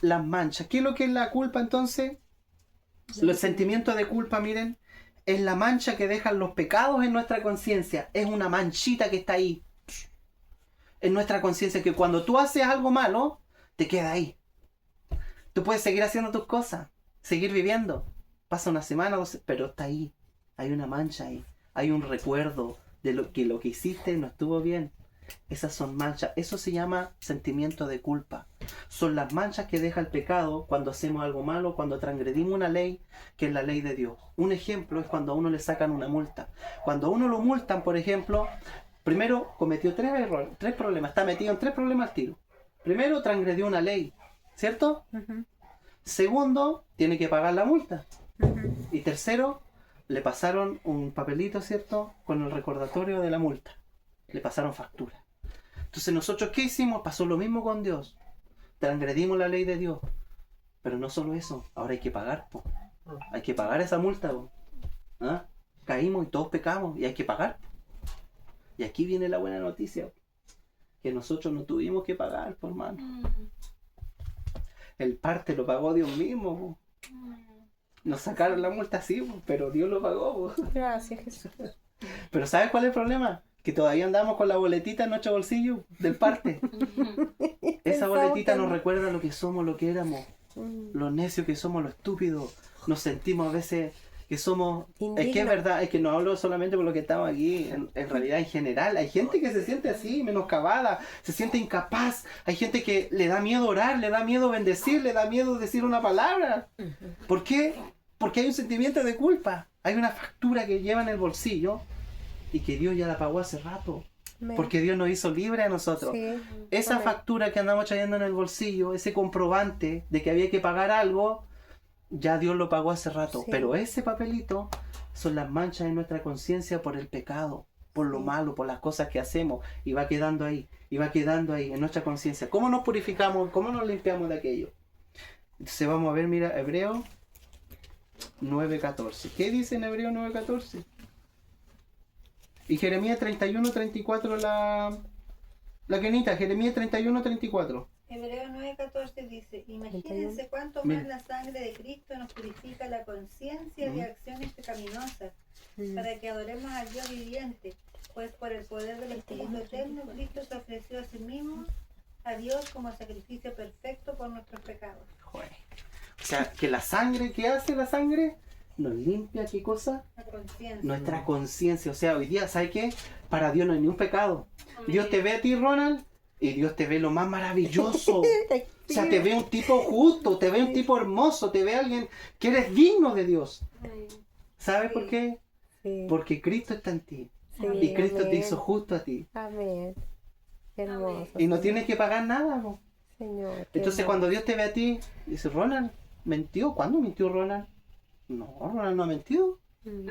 A: las manchas? ¿Qué es lo que es la culpa entonces? Los sentimientos de culpa, miren, es la mancha que dejan los pecados en nuestra conciencia. Es una manchita que está ahí en nuestra conciencia, que cuando tú haces algo malo, te queda ahí. Tú puedes seguir haciendo tus cosas, seguir viviendo. Pasa una semana, 2, pero está ahí. Hay una mancha ahí. Hay un recuerdo de lo que hiciste no estuvo bien. Esas son manchas. Eso se llama sentimiento de culpa. Son las manchas que deja el pecado cuando hacemos algo malo, cuando transgredimos una ley que es la ley de Dios. Un ejemplo es cuando a uno le sacan una multa. Cuando a uno lo multan, por ejemplo, primero cometió 3 errores, 3 problemas. Está metido en 3 problemas al tiro. Primero, transgredió una ley, ¿cierto?
C: Ujú.
A: Segundo, tiene que pagar la multa.
C: Ujú.
A: Y tercero, le pasaron un papelito, ¿cierto? Con el recordatorio de la multa. Le pasaron factura. Entonces nosotros, ¿qué hicimos? Pasó lo mismo con Dios. Transgredimos la ley de Dios. Pero no solo eso, ahora hay que pagar, po. Hay que pagar esa multa, po. ¿Ah? Caímos y todos pecamos y hay que pagar. Y aquí viene la buena noticia, que nosotros no tuvimos que pagar, po, hermano. El parte lo pagó Dios mismo, po. Nos sacaron la multa así, po, pero Dios lo pagó, po.
C: Gracias, Jesús.
A: Pero ¿sabes cuál es el problema? Que todavía andamos con la boletita en nuestro bolsillo del parte. Esa
C: Pensamos
A: boletita
C: que
A: nos
C: no.
A: recuerda lo que somos, lo que éramos, lo necios que somos, lo estúpidos. Nos sentimos a veces que somos... Es que es
C: Indignos.
A: verdad, es que no hablo solamente por lo que estamos aquí, en realidad en general. Hay gente que se siente así, menoscabada, se siente incapaz. Hay gente que le da miedo orar, le da miedo bendecir, le da miedo decir una palabra. ¿Por qué? Porque hay un sentimiento de culpa. Hay una factura que lleva en el bolsillo y que Dios ya la pagó hace rato.
C: Amén.
A: Porque Dios nos hizo libres a nosotros.
C: Sí.
A: Esa
C: Amén.
A: factura que andamos trayendo en el bolsillo, ese comprobante de que había que pagar algo, ya Dios lo pagó hace rato.
C: Sí.
A: Pero ese papelito son las manchas en nuestra conciencia por el pecado, por lo
C: Sí.
A: malo, por las cosas que hacemos. Y va quedando ahí en nuestra conciencia. ¿Cómo nos purificamos? ¿Cómo nos limpiamos de aquello? Entonces vamos a ver, mira, Hebreo 9:14. ¿Qué dice en Hebreo 9:14? Y Jeremías 31:34 la quenita, Jeremías 31:34.
D: Hebreo 9:14 dice, imagínense
C: 31.
D: cuánto
A: Mira.
D: más la sangre de Cristo nos purifica la conciencia de acciones pecaminosas,
C: Mm.
D: para que adoremos al Dios viviente, pues por el poder del Espíritu Eterno, Cristo se ofreció a sí mismo a Dios como sacrificio perfecto por nuestros pecados.
A: Joder. O sea, que la sangre, ¿qué hace la sangre? Nos limpia, ¿qué cosa?
D: La conciencia.
A: Nuestra conciencia. O sea, hoy día, ¿sabes qué? Para Dios no hay ni un pecado. Dios te ve a ti, Ronald, y Dios te ve lo más maravilloso. O sea, te ve un tipo justo, te ve un tipo hermoso, te ve alguien que eres digno de Dios. ¿Sabes por qué?
C: Sí.
A: Porque Cristo está en ti.
C: Sí,
A: Y Cristo te
C: amén.
A: hizo justo a ti.
C: Amén. Hermoso.
A: Y no
C: Señor.
A: tienes que pagar nada, po.
C: Señor, qué
A: Entonces
C: hermoso.
A: cuando Dios te ve a ti, dice, Ronald, ¿mentió? ¿Cuándo mintió Ronald? No, Ronald no ha mentido.
C: Mm.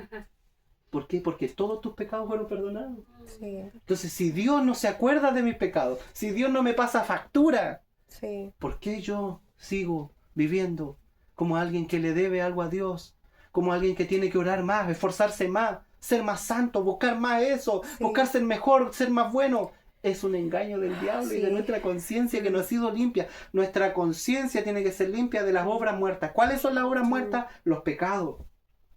A: ¿Por qué? Porque todos tus pecados fueron perdonados.
C: Sí,
A: Entonces, si Dios no se acuerda de mis pecados, si Dios no me pasa factura,
C: sí,
A: ¿por qué yo sigo viviendo como alguien que le debe algo a Dios? Como alguien que tiene que orar más, esforzarse más, ser más santo, buscar más eso,
C: Sí.
A: buscar ser mejor, ser más bueno. Es un engaño del diablo y de
C: Sí.
A: nuestra conciencia que no ha sido limpia. Nuestra conciencia tiene que ser limpia de las obras muertas. ¿Cuáles son las obras muertas? Los pecados.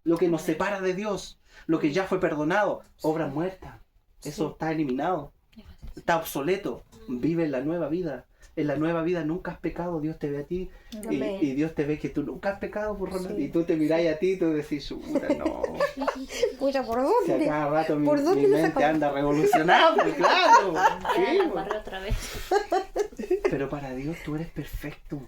A: Lo que nos separa de Dios. Lo que ya fue perdonado. Obras muertas. Eso está eliminado. Está obsoleto. Vive en la nueva vida. En la nueva vida nunca has pecado. Dios te ve a ti.
C: Amén.
A: Y Dios te ve que tú nunca has pecado, por Ronald.
C: Sí.
A: Y tú te miráis a ti y tú decís, puta, no.
C: Pucha, ¿por
A: Si a
C: dónde?
A: cada rato mi
C: ¿Por dónde
A: mi
C: lo
A: mente
C: sacó?
A: anda revolucionando, claro.
B: Ya
A: Sí,
B: la
A: po.
B: embarré otra vez.
A: Pero para Dios tú eres perfecto.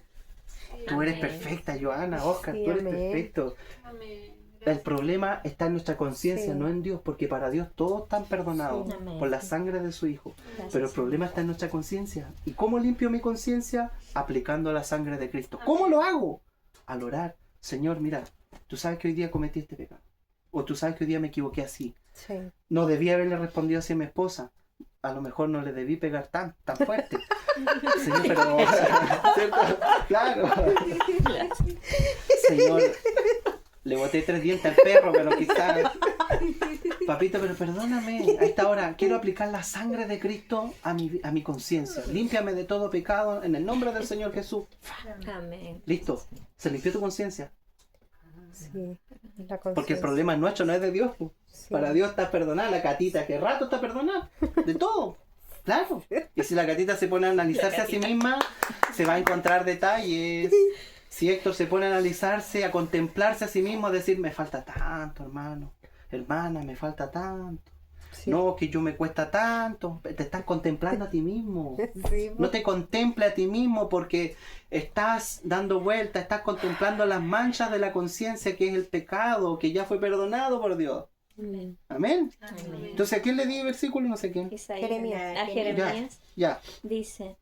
A: Tú eres
B: Amén.
A: perfecta, Joana, Oscar,
C: Sí,
A: tú eres
C: amén.
A: perfecto.
D: Amén.
A: El problema está en nuestra conciencia,
C: Sí.
A: no en Dios, porque para Dios todos están perdonados
B: Sí. Amén.
A: por la sangre de su Hijo.
B: Gracias,
A: Pero el problema está en nuestra conciencia. ¿Y cómo limpio mi conciencia? Aplicando la sangre de Cristo. ¿Cómo lo hago? Al orar. Señor, mira, tú sabes que hoy día cometí este pecado. O tú sabes que hoy día me equivoqué así.
C: Sí.
A: No debí haberle respondido así a mi esposa. A lo mejor no le debí pegar tan fuerte. Señor, pero... ¿cierto? Claro. Señor, le boté 3 dientes al perro, pero quizás... Papito, pero perdóname. A esta hora quiero aplicar la sangre de Cristo a mi conciencia. Límpiame de todo pecado en el nombre del Señor Jesús.
B: Amén.
A: Listo. Se limpió tu conciencia.
C: Sí. La
A: Porque el
C: conciencia.
A: problema es nuestro, no es de Dios. Po.
C: Sí.
A: Para Dios está perdonada. La Catita, ¿qué rato está perdonada? De todo. Claro. Y si la Catita se pone a analizarse a sí misma, se va a encontrar detalles. Si Héctor se pone a analizarse, a contemplarse a sí mismo, a decir, me falta tanto, hermano. Hermana, me falta tanto.
C: Sí.
A: No, que yo me cuesta tanto. Te estás contemplando a ti mismo.
C: Sí,
A: No te contemple a ti mismo porque estás dando vuelta, estás contemplando las manchas de la conciencia que es el pecado, que ya fue perdonado por Dios.
C: Mm.
A: Amén.
B: Amén.
A: Entonces, ¿a quién le di versículo? No sé quién.
B: Isaías.
C: Jeremías.
B: A Jeremías
A: Ya.
B: dice,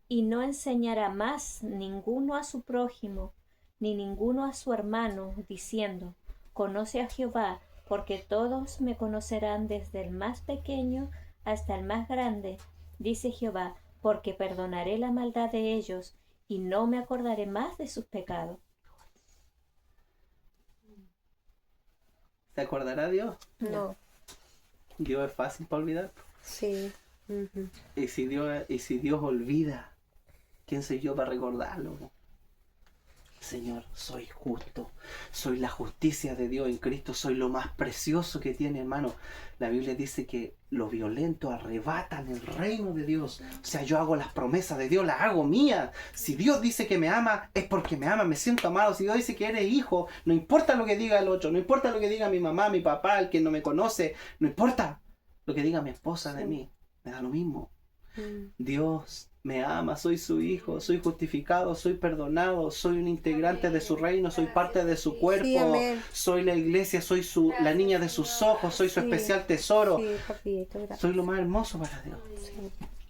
B: y no enseñará más ninguno a su prójimo, ni ninguno a su hermano, diciendo, conoce a Jehová, porque todos me conocerán desde el más pequeño hasta el más grande, dice Jehová, porque perdonaré la maldad de ellos y no me acordaré más de sus pecados.
A: ¿Se acordará Dios?
C: No.
A: Dios es fácil para olvidar.
C: Sí. Ujú.
A: Y si Dios olvida, ¿quién soy yo para recordarlo? Señor, soy justo, soy la justicia de Dios en Cristo, soy lo más precioso que tiene, hermano. La Biblia dice que los violentos arrebatan el reino de Dios. O sea, yo hago las promesas de Dios, las hago mías. Si Dios dice que me ama, es porque me ama, me siento amado. Si Dios dice que eres hijo, no importa lo que diga el otro, no importa lo que diga mi mamá, mi papá, el que no me conoce, no importa lo que diga mi esposa de mí, me da lo mismo. Dios me ama, soy su hijo, soy justificado, soy perdonado, soy un integrante de su reino, soy parte de su cuerpo,
C: Sí, amén.
A: soy la iglesia, soy la niña de sus ojos, soy su
C: Sí.
A: especial tesoro,
C: Sí, papito, gracias.
A: soy lo más hermoso para Dios.
C: Sí.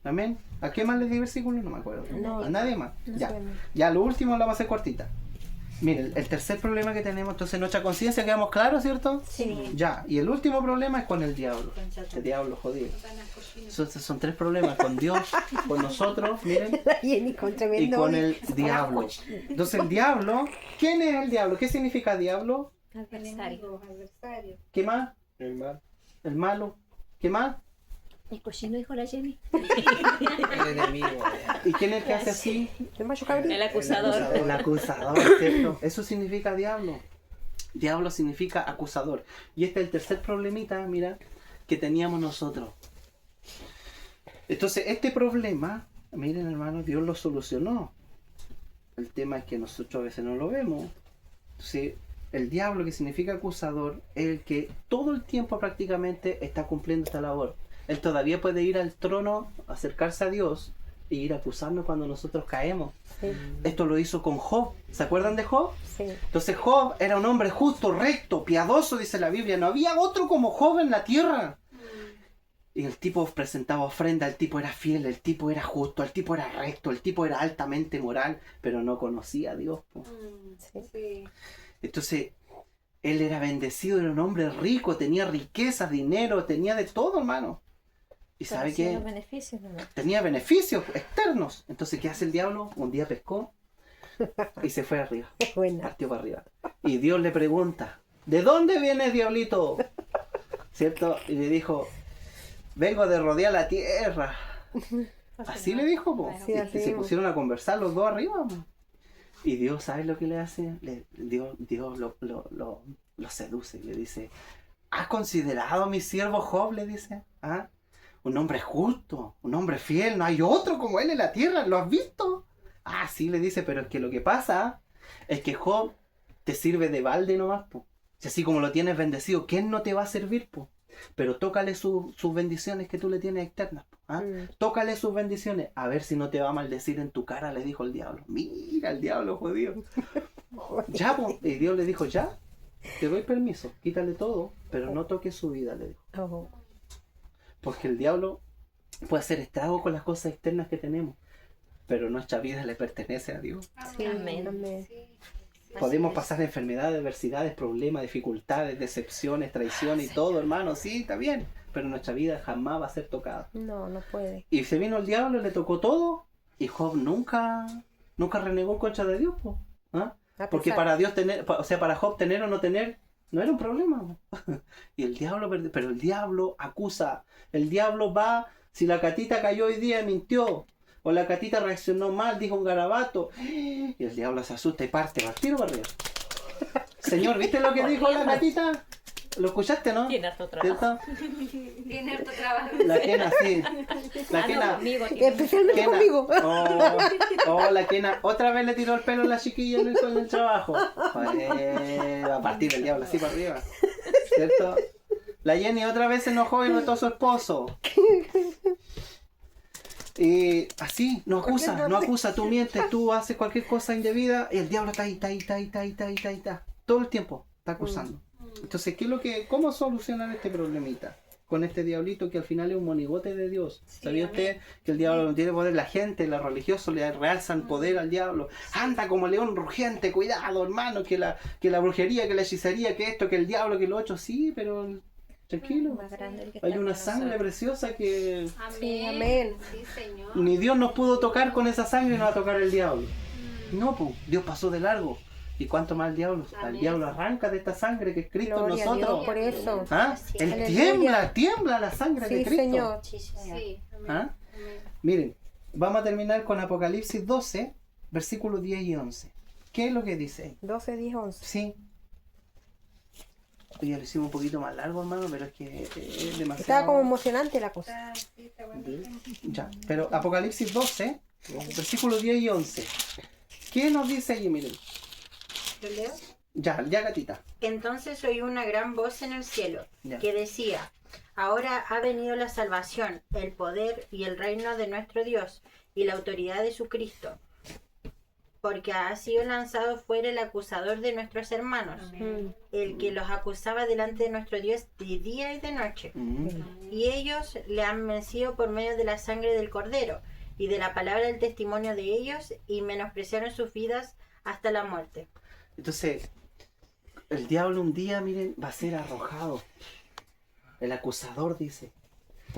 A: Amén. ¿A qué más le di versículo? No me acuerdo.
C: No.
A: ¿A nadie más?
C: No
A: Ya.
C: sé, amén.
A: Ya, lo último la vamos a hacer cortita. Miren, el tercer problema que tenemos, entonces nuestra conciencia, ¿quedamos claros, cierto?
C: Sí.
A: Ya, y el último problema es con el diablo. El diablo, jodido. Son tres problemas, con Dios, con nosotros, miren,
C: La Jenny con
A: y
C: tremendo.
A: con el diablo. Entonces el diablo, ¿quién es el diablo? ¿Qué significa diablo?
B: Adversario.
D: Adversario.
A: ¿Qué más?
F: El mal.
A: El malo. ¿Qué más?
B: El cochino, dijo la Jenny.
F: El enemigo.
A: ¿Y quién es el que hace así?
C: El macho cabrito.
B: El acusador.
A: El acusador, ¿cierto? Eso significa diablo. Diablo significa acusador. Y este es el tercer problemita, mira, que teníamos nosotros. Entonces, este problema, miren hermanos, Dios lo solucionó. El tema es que nosotros a veces no lo vemos. Entonces, el diablo, que significa acusador, es el que todo el tiempo prácticamente está cumpliendo esta labor. Él todavía puede ir al trono, acercarse a Dios e ir a acusarnos cuando nosotros caemos.
C: Sí.
A: Esto lo hizo con Job. ¿Se acuerdan de Job?
C: Sí.
A: Entonces Job era un hombre justo, recto, piadoso, dice la Biblia. No había otro como Job en la tierra. Y el tipo presentaba ofrenda, el tipo era fiel, el tipo era justo, el tipo era recto, el tipo era altamente moral, pero no conocía a Dios. Po.
C: Sí.
D: Sí.
A: Entonces, él era bendecido, era un hombre rico, tenía riquezas, dinero, tenía de todo, hermano. ¿Y sabe qué?
B: Los beneficios, ¿no?
A: Tenía beneficios externos. Entonces, ¿qué hace el diablo? Un día pescó y se fue arriba.
C: Es buena.
A: Partió para arriba. Y Dios le pregunta, ¿de dónde vienes, diablito? ¿Cierto? Y le dijo, vengo de rodear la tierra. Así le dijo, po.
C: Sí,
A: Y
C: así
A: se
C: mismo.
A: pusieron a conversar los dos arriba, po. Y Dios, ¿sabes lo que le hace? Dios lo seduce y le dice, ¿has considerado a mi siervo Job? Le dice, ¿ah? Un hombre justo, un hombre fiel, no hay otro como él en la tierra, ¿lo has visto? Ah, sí, le dice, pero es que lo que pasa es que Job te sirve de balde nomás, po. Si así como lo tienes bendecido, ¿quién no te va a servir, po? Pero tócale sus bendiciones que tú le tienes externas, po, ¿ah? Tócale sus bendiciones, a ver si no te va a maldecir en tu cara, le dijo el diablo. Mira el diablo jodido. Ya, po. Y Dios le dijo, ya, te doy permiso, quítale todo, pero no toques su vida, le dijo.
C: Ojo.
A: Porque el diablo puede hacer estrago con las cosas externas que tenemos, pero nuestra vida le pertenece a Dios.
C: Sí,
B: Amén.
C: amén.
A: Podemos pasar enfermedades, adversidades, problemas, dificultades, decepciones, traiciones y todo, hermano, sí, está bien, pero nuestra vida jamás va a ser tocada.
C: No, no puede.
A: Y se vino el diablo, le tocó todo, y Job nunca renegó en contra de Dios, po, ¿ah?
C: A
A: Porque
C: pesar-
A: para Dios tener, o sea, para Job tener o no tener, no era un problema. Y el diablo, pero el diablo acusa. El diablo va, si la Catita cayó hoy día y mintió, o la Catita reaccionó mal, dijo un garabato, y el diablo se asusta y parte, va al tiro para arriba. Señor, ¿viste lo que dijo la Catita? ¿Lo escuchaste, no?
B: Tiene harto trabajo.
A: ¿Cierto?
D: Tiene harto trabajo.
A: La Quena, sí. La
B: Ah, no,
A: Quena.
B: conmigo tiene.
C: Especialmente
A: Quena.
C: conmigo.
A: Oh, la Quena. Otra vez le tiró el pelo a la chiquilla en el trabajo. Va a partir el diablo así para arriba. ¿Cierto? La Jenny otra vez se enojó y retó a su esposo. Y así, no acusa, tú mientes, tú haces cualquier cosa indebida y el diablo está ahí. Todo el tiempo está acusando. Entonces, ¿cómo solucionar este problemita? Con este diablito que al final es un monigote de Dios. ¿Sabía usted que el diablo no tiene poder? La gente, los religiosos le realzan poder al diablo. Anda como león rugiente, cuidado hermano, que la brujería, que la hechicería, que esto, que el diablo, que lo otro. Sí, pero Tranquilo.
B: Más grande el que está
A: Hay una
B: con
A: sangre
B: nosotros.
A: preciosa que
C: Sí, amén.
G: Sí, Señor.
A: ni Dios nos pudo tocar con esa sangre y nos va a tocar el diablo. No, pues, Dios pasó de largo. ¿Y cuánto más el diablo? Al
G: Amén.
A: diablo arranca de esta sangre que es Cristo en
C: Gloria a Dios
A: nosotros.
C: por eso.
A: ¿Ah? Él
C: Aleluya.
A: tiembla la sangre de
C: Sí,
A: Cristo.
C: Señor.
E: Sí, Señor.
G: Sí, amén.
A: ¿Ah?
G: Amén.
A: Miren, vamos a terminar con Apocalipsis 12, versículos 10 y 11. ¿Qué es lo que dice ahí?
C: 12, 10, 11.
A: Sí. Ya lo hicimos un poquito más largo, hermano, pero es que es demasiado.
C: Estaba como emocionante la cosa.
D: Sí, está bueno.
A: Ya, pero Apocalipsis 12, versículos 10 y 11. ¿Qué nos dice allí? Miren.
E: ¿Lo leo?
A: Ya, gatita.
E: Entonces oí una gran voz en el cielo
A: Ya.
E: que decía: Ahora ha venido la salvación, el poder y el reino de nuestro Dios y la autoridad de su Cristo, porque ha sido lanzado fuera el acusador de nuestros hermanos, el que los acusaba delante de nuestro Dios de día y de noche. Y ellos le han vencido por medio de la sangre del Cordero y de la palabra del testimonio de ellos, y menospreciaron sus vidas hasta la muerte.
A: Entonces, el diablo un día, miren, va a ser arrojado. El acusador dice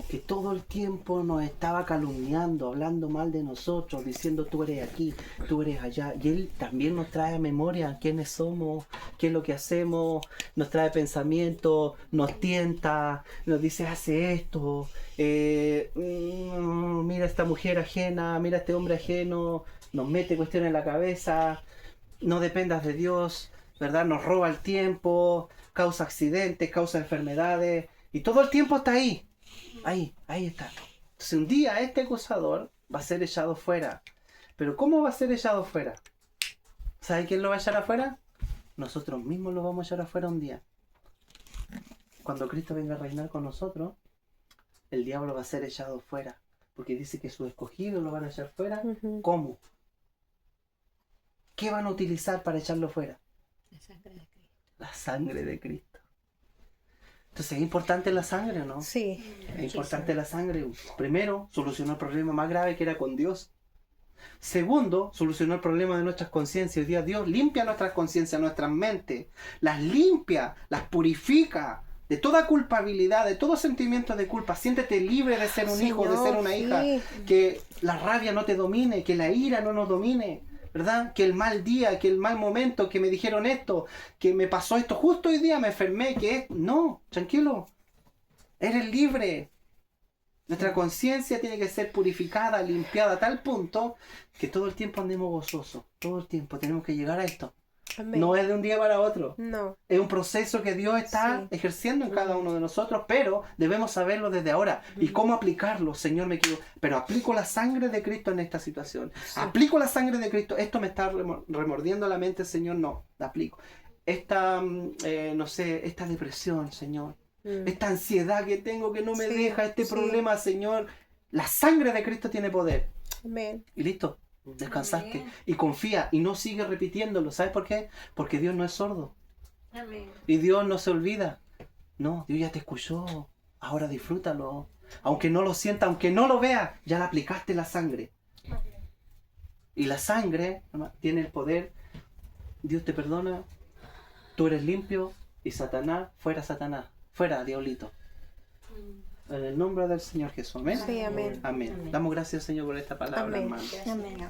A: que todo el tiempo nos estaba calumniando, hablando mal de nosotros, diciendo tú eres aquí, tú eres allá. Y él también nos trae a memoria quiénes somos, qué es lo que hacemos, nos trae pensamientos, nos tienta, nos dice hace esto, mira esta mujer ajena, mira este hombre ajeno, nos mete cuestiones en la cabeza, no dependas de Dios, ¿verdad? Nos roba el tiempo, causa accidentes, causa enfermedades, y todo el tiempo está ahí. Ahí está. Entonces un día este acusador va a ser echado fuera. Pero ¿cómo va a ser echado fuera? ¿Sabe quién lo va a echar afuera? Nosotros mismos lo vamos a echar afuera un día. Cuando Cristo venga a reinar con nosotros, el diablo va a ser echado fuera. Porque dice que sus escogidos lo van a echar fuera.
C: Ujú.
A: ¿Cómo? ¿Qué van a utilizar para echarlo fuera?
B: La sangre de Cristo.
A: La sangre de Cristo. Entonces, ¿es importante la sangre o no?
C: Sí.
A: Es importante la sangre. Primero, solucionó el problema más grave que era con Dios. Segundo, solucionó el problema de nuestras conciencias. Hoy día Dios limpia nuestras conciencias, nuestras mentes. Las limpia, las purifica de toda culpabilidad, de todo sentimiento de culpa. Siéntete libre de ser un hijo, de ser una hija.
C: Sí.
A: Que la rabia no te domine, que la ira no nos domine. ¿Verdad? Que el mal día, que el mal momento, que me dijeron esto, que me pasó esto justo hoy día, me enfermé, que es... No, tranquilo. Eres libre. Nuestra conciencia tiene que ser purificada, limpiada a tal punto que todo el tiempo andemos gozosos. Todo el tiempo tenemos que llegar a esto.
C: Amén.
A: No es de un día para otro.
C: No.
A: Es un proceso que Dios está
C: Sí.
A: ejerciendo en cada uno de nosotros, pero debemos saberlo desde ahora. ¿Y cómo aplicarlo? Señor, me equivoco. Pero aplico la sangre de Cristo en esta situación. Aplico la sangre de Cristo. Esto me está remordiendo la mente, Señor. No, la aplico. Esta, no sé, esta depresión, Señor. Esta ansiedad que tengo que no me
C: Sí,
A: deja, este
C: sí.
A: problema, Señor. La sangre de Cristo tiene poder.
C: Amén.
A: Y listo. Descansaste. Y confía y no sigue repitiéndolo. ¿Sabes por qué? Porque Dios no es sordo.
G: Amén.
A: Y Dios no se olvida. No, Dios ya te escuchó. Ahora disfrútalo. Aunque no lo sienta, aunque no lo vea, ya le aplicaste la sangre. Y la sangre tiene el poder. Dios te perdona. Tú eres limpio. Y Satanás, fuera, diablito. En el nombre del Señor Jesús. Amén.
C: Sí, amén.
A: Amén. Damos gracias, Señor, por esta palabra,
C: Amén.
A: hermano.
B: Amén.